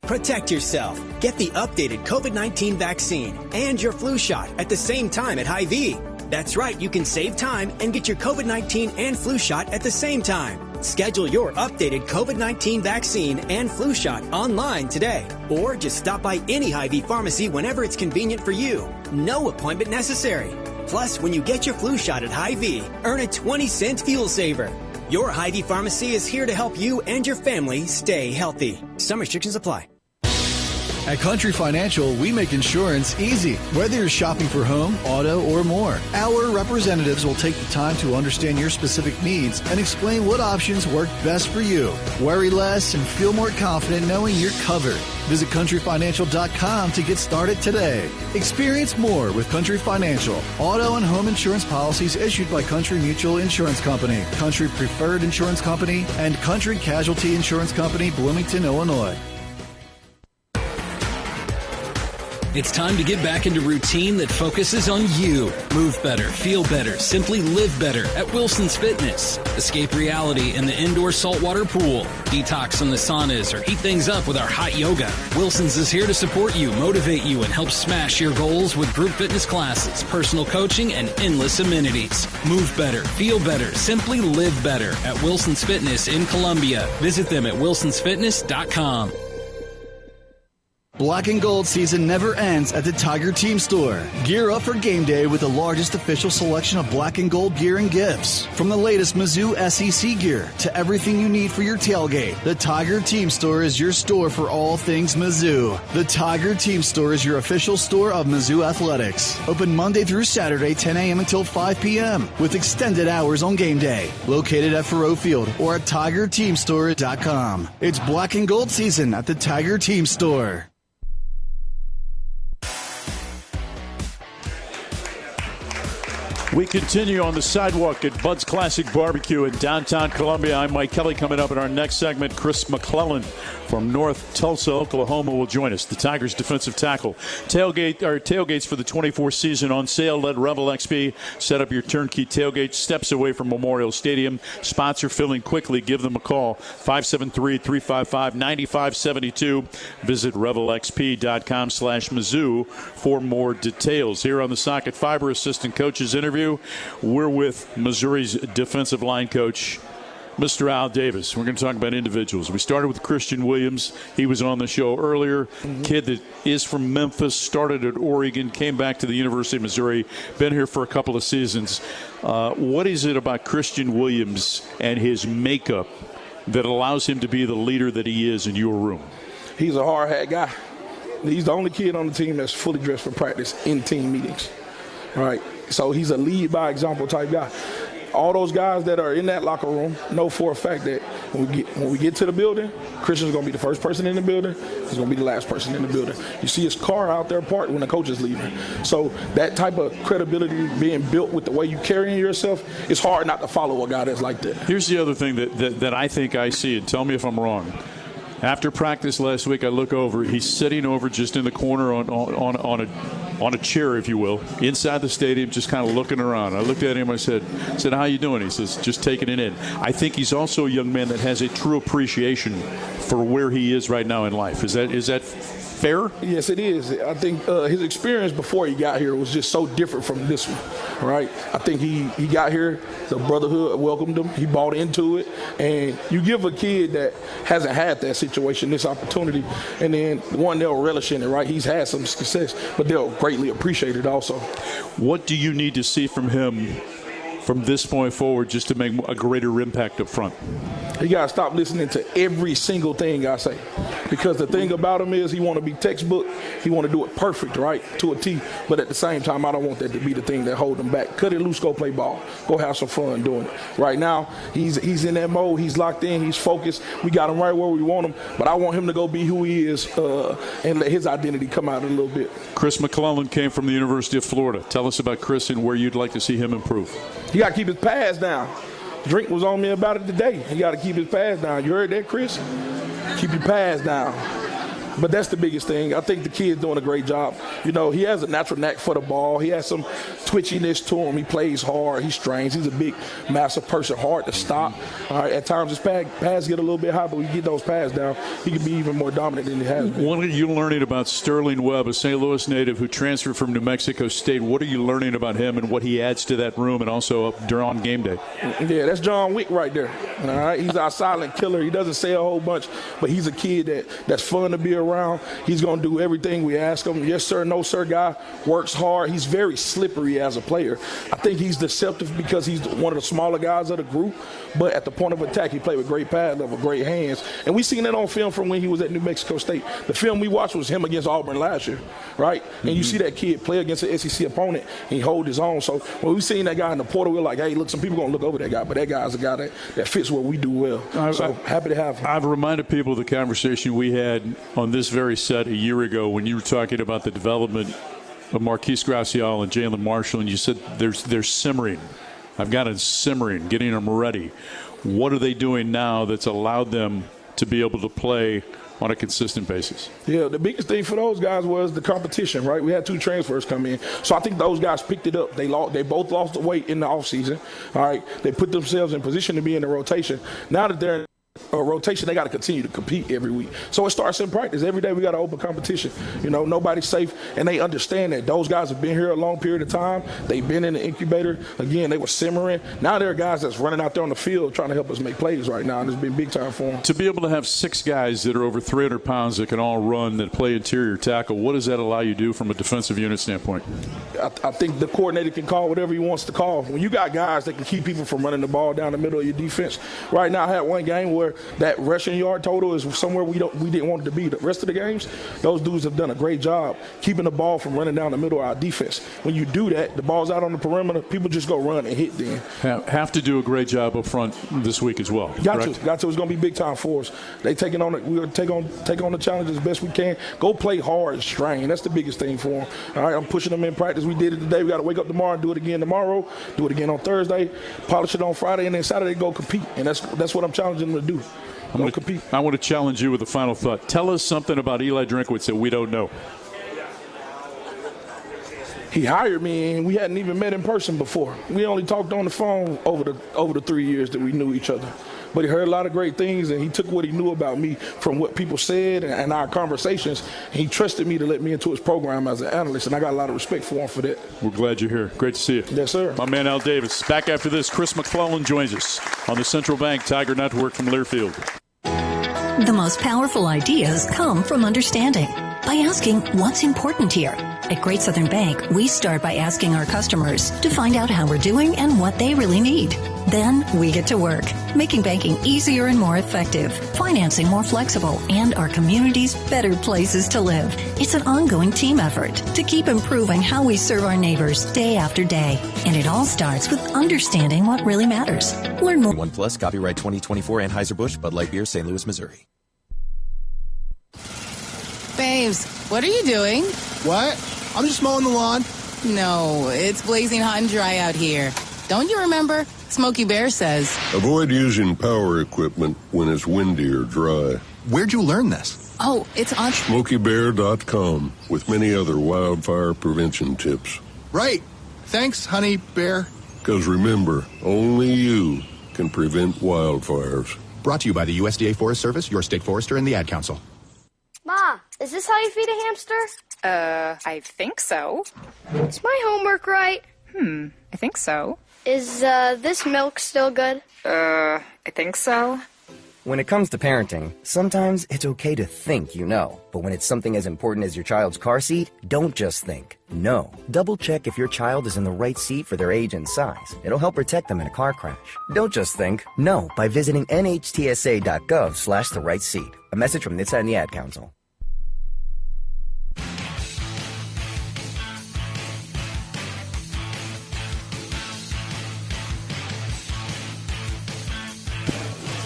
Protect yourself. Get the updated COVID-19 vaccine and your flu shot at the same time at Hy-Vee. That's right, you can save time and get your COVID-19 and flu shot at the same time. Schedule your updated COVID-19 vaccine and flu shot online today. Or just stop by any Hy-Vee pharmacy whenever it's convenient for you. No appointment necessary. Plus, when you get your flu shot at Hy-Vee, earn a 20-cent fuel saver. Your Hy-Vee pharmacy is here to help you and your family stay healthy. Some restrictions apply. At Country Financial, we make insurance easy. Whether you're shopping for home, auto, or more, our representatives will take the time to understand your specific needs and explain what options work best for you. Worry less and feel more confident knowing you're covered. Visit countryfinancial.com to get started today. Experience more with Country Financial. Auto and home insurance policies issued by Country Mutual Insurance Company, Country Preferred Insurance Company, and Country Casualty Insurance Company, Bloomington, Illinois. It's time to get back into routine that focuses on you. Move better, feel better, simply live better at Wilson's Fitness. Escape reality in the indoor saltwater pool. Detox in the saunas or heat things up with our hot yoga. Wilson's is here to support you, motivate you, and help smash your goals with group fitness classes, personal coaching, and endless amenities. Move better, feel better, simply live better at Wilson's Fitness in Columbia. Visit them at wilsonsfitness.com. Black and gold season never ends at the Tiger Team Store. Gear up for game day with the largest official selection of black and gold gear and gifts. From the latest Mizzou SEC gear to everything you need for your tailgate, the Tiger Team Store is your store for all things Mizzou. The Tiger Team Store is your official store of Mizzou Athletics. Open Monday through Saturday, 10 a.m. until 5 p.m. with extended hours on game day. Located at Faroe Field or at TigerTeamStore.com. It's black and gold season at the Tiger Team Store. We continue on the sidewalk at Bud's Classic Barbecue in downtown Columbia. I'm Mike Kelly. Coming up in our next segment, Chris Mclane from North Tulsa, Oklahoma will join us. The Tigers defensive tackle. Tailgates for the 24 season on sale. Let Revel XP set up your turnkey tailgate steps away from Memorial Stadium. Spots are filling quickly. Give them a call. 573-355-9572. Visit revelxp.com/Mizzou for more details. Here on the Socket Fiber Assistant Coaches Interview, we're with Missouri's defensive line coach, Mr. Al Davis. We're going to talk about individuals. We started with Christian Williams. He was on the show earlier. Kid that is from Memphis, started at Oregon, came back to the University of Missouri, been here for a couple of seasons. What is it about Christian Williams and his makeup that allows him to be the leader that he is in your room? He's a hard hat guy. He's the only kid on the team that's fully dressed for practice in team meetings. Right? So he's a lead by example type guy. All those guys that are in that locker room know for a fact that when we get to the building, Christian's going to be the first person in the building. He's going to be the last person in the building. You see his car out there parked when the coach is leaving. So that type of credibility being built with the way you carrying yourself, it's hard not to follow a guy that's like that. Here's the other thing that I think I see, and tell me if I'm wrong. After practice last week, I look over. He's sitting over just in the corner on a chair, if you will, inside the stadium, just kind of looking around. I looked at him. I said, "How you doing?" He says, "Just taking it in." I think he's also a young man that has a true appreciation for where he is right now in life. Is that fair? Yes, it is. I think his experience before he got here was just so different from this one, right? I think he got here, the brotherhood welcomed him. He bought into it. And you give a kid that hasn't had that situation this opportunity, and then one, they'll relish in it, right? He's had some success, but they'll greatly appreciate it also. What do you need to see from him from this point forward just to make a greater impact up front? You got to stop listening to every single thing I say. because the thing about him is he want to be textbook. He want to do it perfect, right, to a T. But at the same time, I don't want that to be the thing that hold him back. Cut it loose, go play ball. Go have some fun doing it. Right now, he's in that mode. He's locked in. He's focused. We got him right where we want him. But I want him to go be who he is and let his identity come out a little bit. Chris McClellan came from the University of Florida. Tell us about Chris and where you'd like to see him improve. He got to keep his pass down. Drink was on me about it today. He got to keep his pass down. You heard that, Chris? Keep your pass down. But that's the biggest thing. I think the kid's doing a great job. You know, he has a natural knack for the ball. He has some twitchiness to him. He plays hard. He strains. He's a big, massive person, hard to stop. All right, at times his pass get a little bit high, but we get those pass down, he can be even more dominant than he has been. What are you learning about Sterling Webb, a St. Louis native who transferred from New Mexico State? What are you learning about him and what he adds to that room and also up during game day? Yeah, that's John Wick right there. All right, he's our silent killer. He doesn't say a whole bunch, but he's a kid that's fun to be around. He's going to do everything we ask him. Yes, sir, no, sir guy. Works hard. He's very slippery as a player. I think he's deceptive because he's one of the smaller guys of the group, but at the point of attack, he played with great pad level, great hands. And we seen that on film from when he was at New Mexico State. The film we watched was him against Auburn last year, right? And you see that kid play against an SEC opponent, and he hold his own. So when we seen that guy in the portal, we're like, hey, look, some people going to look over that guy, but that guy's a guy that fits what we do well. So happy to have him. I've reminded people of the conversation we had on this very set a year ago when you were talking about the development of Marquise Gracial and Jalen Marshall, and you said they're simmering. I've got it simmering, getting them ready. What are they doing now that's allowed them to be able to play on a consistent basis? Yeah, the biggest thing for those guys was the competition, right? We had 2 transfers come in. So I think those guys picked it up. They both lost the weight in the offseason, all right? They put themselves in position to be in the rotation. Now that they're in rotation, they got to continue to compete every week. So it starts in practice. Every day we got to open competition. You know, nobody's safe, and they understand that. Those guys have been here a long period of time. They've been in the incubator. Again, they were simmering. Now there are guys that's running out there on the field trying to help us make plays right now, and it's been big time for them. To be able to have 6 guys that are over 300 pounds that can all run, that play interior tackle, what does that allow you to do from a defensive unit standpoint? I think the coordinator can call whatever he wants to call. When you got guys that can keep people from running the ball down the middle of your defense. Right now I had one game where that rushing yard total is somewhere we didn't want it to be. The rest of the games, those dudes have done a great job keeping the ball from running down the middle of our defense. When you do that, the ball's out on the perimeter, people just go run and hit then. Have to do a great job up front this week as well. Got to. It's going to be big time for us. We're going to take on the challenge as best we can. Go play hard and strain. That's the biggest thing for them. All right, I'm pushing them in practice. We did it today. We got to wake up tomorrow and do it again tomorrow. Do it again on Thursday. Polish it on Friday, and then Saturday go compete. And that's what I'm challenging them to do. I want to challenge you with a final thought. Tell us something about Eliah Drinkwitz that we don't know. He hired me, and we hadn't even met in person before. We only talked on the phone over the 3 years that we knew each other. But he heard a lot of great things, and he took what he knew about me from what people said and our conversations. And he trusted me to let me into his program as an analyst, and I got a lot of respect for him for that. We're glad you're here. Great to see you. Yes, sir. My man Al Davis. Back after this, Chris McClellan joins us on the Central Bank Tiger Network from Learfield. The most powerful ideas come from understanding. By asking what's important here. At Great Southern Bank, we start by asking our customers to find out how we're doing and what they really need. Then we get to work, making banking easier and more effective, financing more flexible, and our communities better places to live. It's an ongoing team effort to keep improving how we serve our neighbors day after day. And it all starts with understanding what really matters. Learn more. 1+ copyright 2024 Anheuser-Busch Bud Light Beer, St. Louis, Missouri. Babes, what are you doing? What? I'm just mowing the lawn. No, it's blazing hot and dry out here. Don't you remember? Smokey Bear says, avoid using power equipment when it's windy or dry. Where'd you learn this? Oh, it's on SmokeyBear.com with many other wildfire prevention tips. Right. Thanks, Honey Bear. Because remember, only you can prevent wildfires. Brought to you by the USDA Forest Service, your state forester, and the Ad Council. Ma, is this how you feed a hamster? I think so. Is my homework right? I think so. Is this milk still good? I think so. When it comes to parenting, sometimes it's okay to think you know. But when it's something as important as your child's car seat, don't just think. Know. Double check if your child is in the right seat for their age and size. It'll help protect them in a car crash. Don't just think. Know by visiting nhtsa.gov/the-right seat. A message from NHTSA and the Ad Council.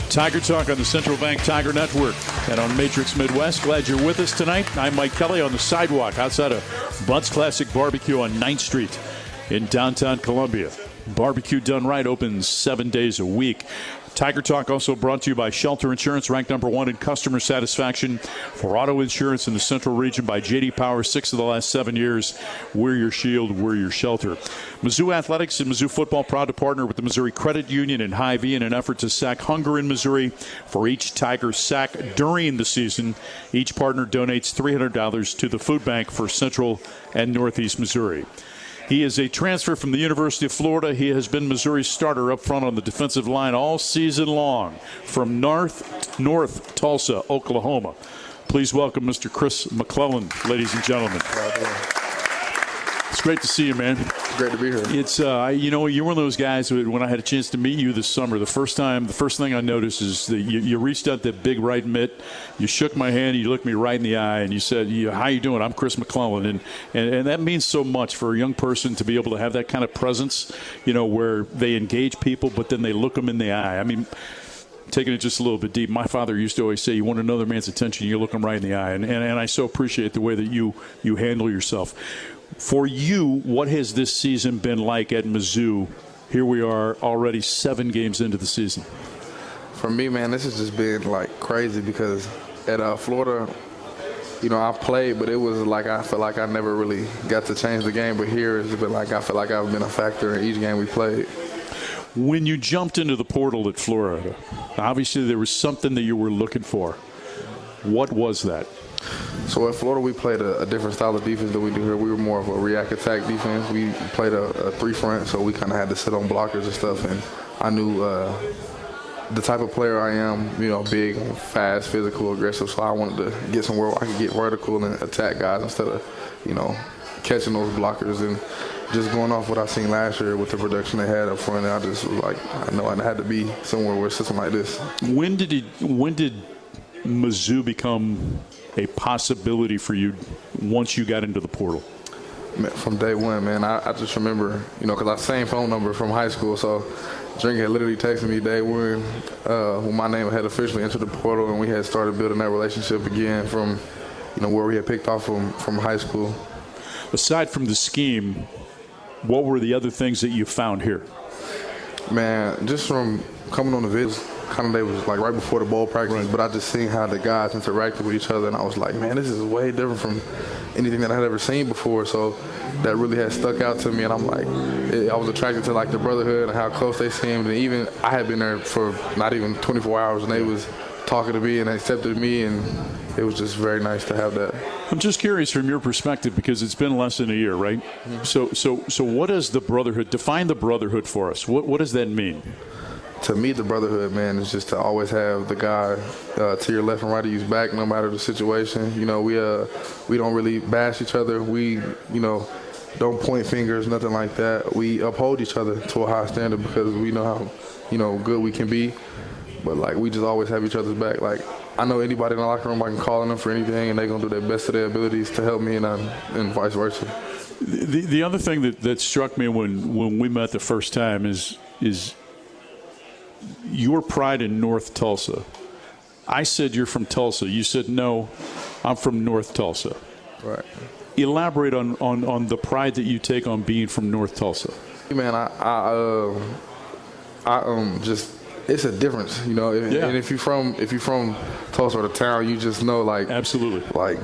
Tiger Talk on the Central Bank Tiger Network and on Matrix Midwest. Glad you're with us tonight. I'm Mike Kelly on the sidewalk outside of Bud's Classic Barbecue on 9th Street in downtown Columbia. Barbecue done right opens 7 days a week. Tiger Talk also brought to you by Shelter Insurance, ranked number 1 in customer satisfaction for auto insurance in the Central region by J.D. Power. 6 of the last 7 years. We're your shield. We're your shelter. Mizzou Athletics and Mizzou Football proud to partner with the Missouri Credit Union and Hy-Vee in an effort to sack hunger in Missouri. For each Tiger sack during the season, each partner donates $300 to the food bank for Central and Northeast Missouri. He is a transfer from the University of Florida. He has been Missouri's starter up front on the defensive line all season long from North Tulsa, Oklahoma. Please welcome Mr. Chris Mclane, ladies and gentlemen. It's great to see you, man. Great to be here. It's you're one of those guys who, when I had a chance to meet you this summer, the first thing I noticed is that you reached out that big right mitt, you shook my hand, you looked me right in the eye, and you said, "How you doing? I'm Chris Mclane," and that means so much for a young person to be able to have that kind of presence, where they engage people, but then they look them in the eye. I mean, taking it just a little bit deep, my father used to always say, you want another man's attention, you look him right in the eye, and I so appreciate the way that you handle yourself. For you, what has this season been like at Mizzou? Here we are already 7 games into the season. For me, man, this has just been like crazy because at Florida, I played, but it was like I felt like I never really got to change the game. But here it's been like I feel like I've been a factor in each game we played. When you jumped into the portal at Florida, obviously there was something that you were looking for. What was that? So at Florida, we played a different style of defense than we do here. We were more of a react-attack defense. We played a 3-front, so we kind of had to sit on blockers and stuff. And I knew the type of player I am, big, fast, physical, aggressive. So I wanted to get somewhere where I could get vertical and attack guys instead of, catching those blockers. And just going off what I seen last year with the production they had up front, I just was like, I know I had to be somewhere where it's something like this. When did Mizzou become a possibility for you once you got into the portal? From day one, man. I just remember, because I same phone number from high school, so Drink had literally texted me day one when my name had officially entered the portal, and we had started building that relationship again from, where we had picked off from high school. Aside from the scheme, what were the other things that you found here? Man, just from coming on the visit, kind of day was like right before the bowl practice, but I just seen how the guys interacted with each other, and I was like, man, this is way different from anything that I had ever seen before. So that really had stuck out to me, and I'm like, I was attracted to like the brotherhood and how close they seemed. And even I had been there for not even 24 hours, and they was talking to me and they accepted me, and it was just very nice to have that. I'm just curious from your perspective, because it's been less than a year, right? Mm-hmm. So what does the brotherhood, define the brotherhood for us? What does that mean? To me, the brotherhood, man, is just to always have the guy to your left and right of you's back, no matter the situation. We don't really bash each other. We, don't point fingers, nothing like that. We uphold each other to a high standard because we know how, good we can be. But, like, we just always have each other's back. Like, I know anybody in the locker room, I can call on them for anything, and they're going to do their best of their abilities to help me, and vice versa. The other thing that struck me when we met the first time is your pride in North Tulsa. I said you're from Tulsa. You said, no, I'm from North Tulsa. Right. Elaborate on the pride that you take on being from North Tulsa. Man, just it's a difference, And if you're from Tulsa or the town, you just know, like, absolutely, like,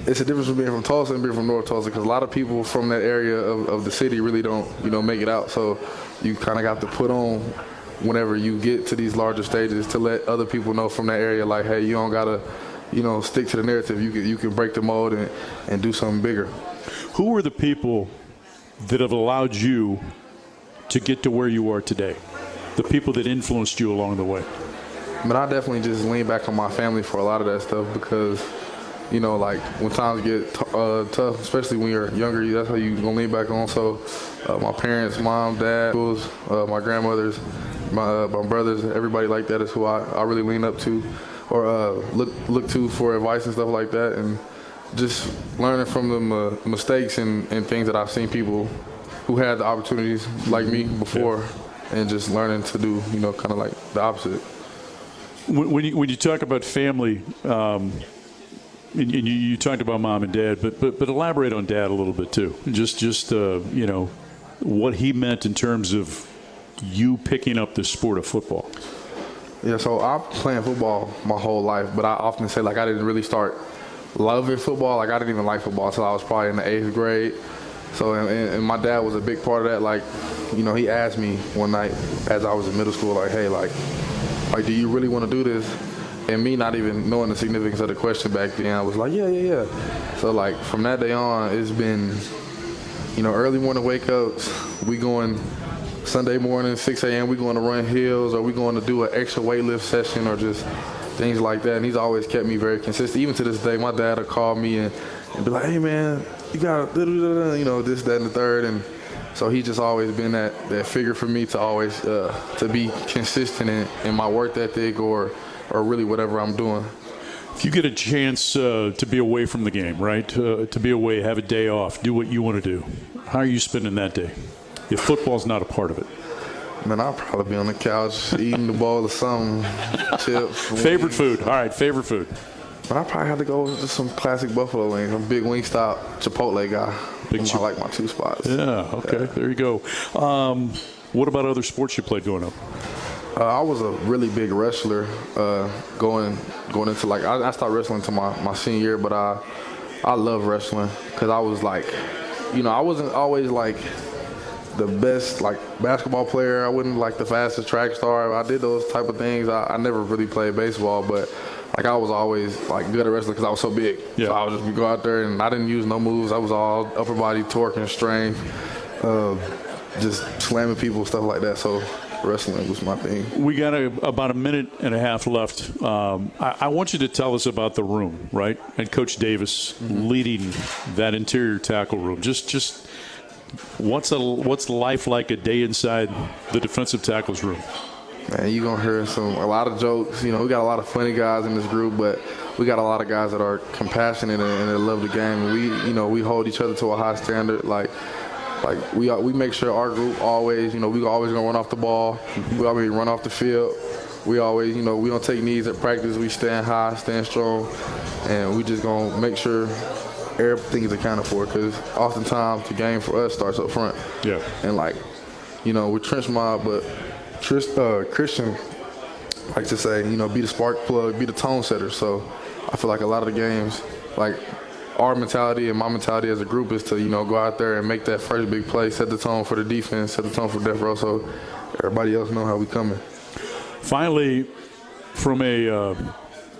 it's a difference from being from Tulsa and being from North Tulsa, because a lot of people from that area of the city really don't, make it out. So you kind of got to put on whenever you get to these larger stages to let other people know from that area, like, hey, you don't gotta, stick to the narrative. You can break the mold and do something bigger. Who are the people that have allowed you to get to where you are today? The people that influenced you along the way? But I definitely just lean back on my family for a lot of that stuff because, you know, like when times get tough, especially when you're younger, that's how you're going to lean back on. So my parents, mom, dad, my grandmothers, my brothers, everybody like that is who I really lean up to or look to for advice and stuff like that. And just learning from the mistakes and things that I've seen people who had the opportunities like me before and just learning to do, you know, kind of like the opposite. When you talk about family, and you talked about mom and dad, but elaborate on dad a little bit too. Just you know, what he meant in terms of you picking up the sport of football. Yeah, so I've been playing football my whole life, but I often say like I didn't really start loving football. Like I didn't even like football until I was probably in the 8th grade. So and my dad was a big part of that. Like, you know, he asked me one night as I was in middle school, like, hey, like do you really want to do this? And me not even knowing the significance of the question back then, I was like, yeah. So like from that day on, it's been, you know, early morning wake ups. We going Sunday morning, 6 a.m. We going to run hills, or we going to do an extra weight lift session, or just things like that. And he's always kept me very consistent. Even to this day, my dad will call me and be like, hey man, you got you know, this, that, and the third. And so he's just always been that figure for me to always to be consistent in my work ethic or really whatever I'm doing. If you get a chance to be away from the game, right, to be away, have a day off, do what you want to do, how are you spending that day if football's not a part of it? Man, I'll probably be on the couch eating the bowl of something, chips. Favorite food? All right, favorite food. But I probably have to go with just some classic buffalo wings. I'm a big Wingstop Chipotle guy. I like my 2 spots. Yeah, okay, there you go. What about other sports you played growing up? I was a really big wrestler going into, like, I started wrestling until my senior year, but I love wrestling because I was like, you know, I wasn't always like the best like basketball player. I wasn't like the fastest track star. I did those type of things. I never really played baseball, but like I was always like good at wrestling because I was so big. Yeah. So I would just go out there and I didn't use no moves. I was all upper body torque and strength, just slamming people, stuff like that. So wrestling was my thing. We got about a minute and a half left. I want you to tell us about the room, right? And Coach Davis leading that interior tackle room. Just what's life like a day inside the defensive tackles room? Man, you're going to hear a lot of jokes. You know, we got a lot of funny guys in this group, but we got a lot of guys that are compassionate and that love the game. And we hold each other to a high standard. Like we make sure our group always, we always gonna run off the ball. We always run off the field. We always, we don't take knees at practice. We stand high, stand strong, and we just gonna make sure everything is accounted for. Because oftentimes the game for us starts up front. Yeah. And we're trench mob, but Christian likes to say, be the spark plug, be the tone setter. So I feel like a lot of the games, our mentality and my mentality as a group is to, go out there and make that first big play, set the tone for the defense, set the tone for death row, so everybody else know how we coming. Finally, from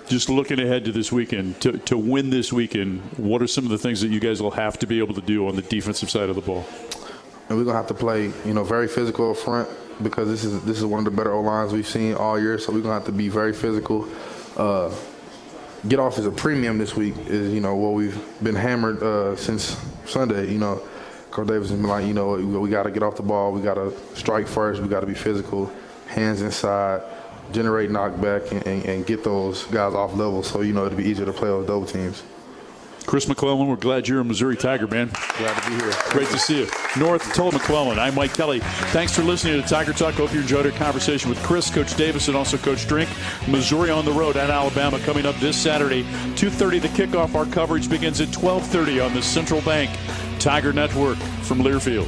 just looking ahead to this weekend, to win this weekend, what are some of the things that you guys will have to be able to do on the defensive side of the ball? And we're gonna have to play, very physical up front because this is one of the better O-lines we've seen all year. So we're gonna have to be very physical. Get off as a premium this week is, what we've been hammered since Sunday. Coach Davis has been like, we got to get off the ball. We got to strike first. We got to be physical, hands inside, generate knockback, and get those guys off level so, it'll be easier to play with double teams. Chris McClellan, we're glad you're a Missouri Tiger, man. Glad to be here. Great to see you. North Tully McClellan, I'm Mike Kelly. Thanks for listening to Tiger Talk. Hope you enjoyed our conversation with Chris, Coach Davis, and also Coach Drink. Missouri on the road at Alabama coming up this Saturday. 2:30 the kickoff. Our coverage begins at 12:30 on the Central Bank Tiger Network from Learfield.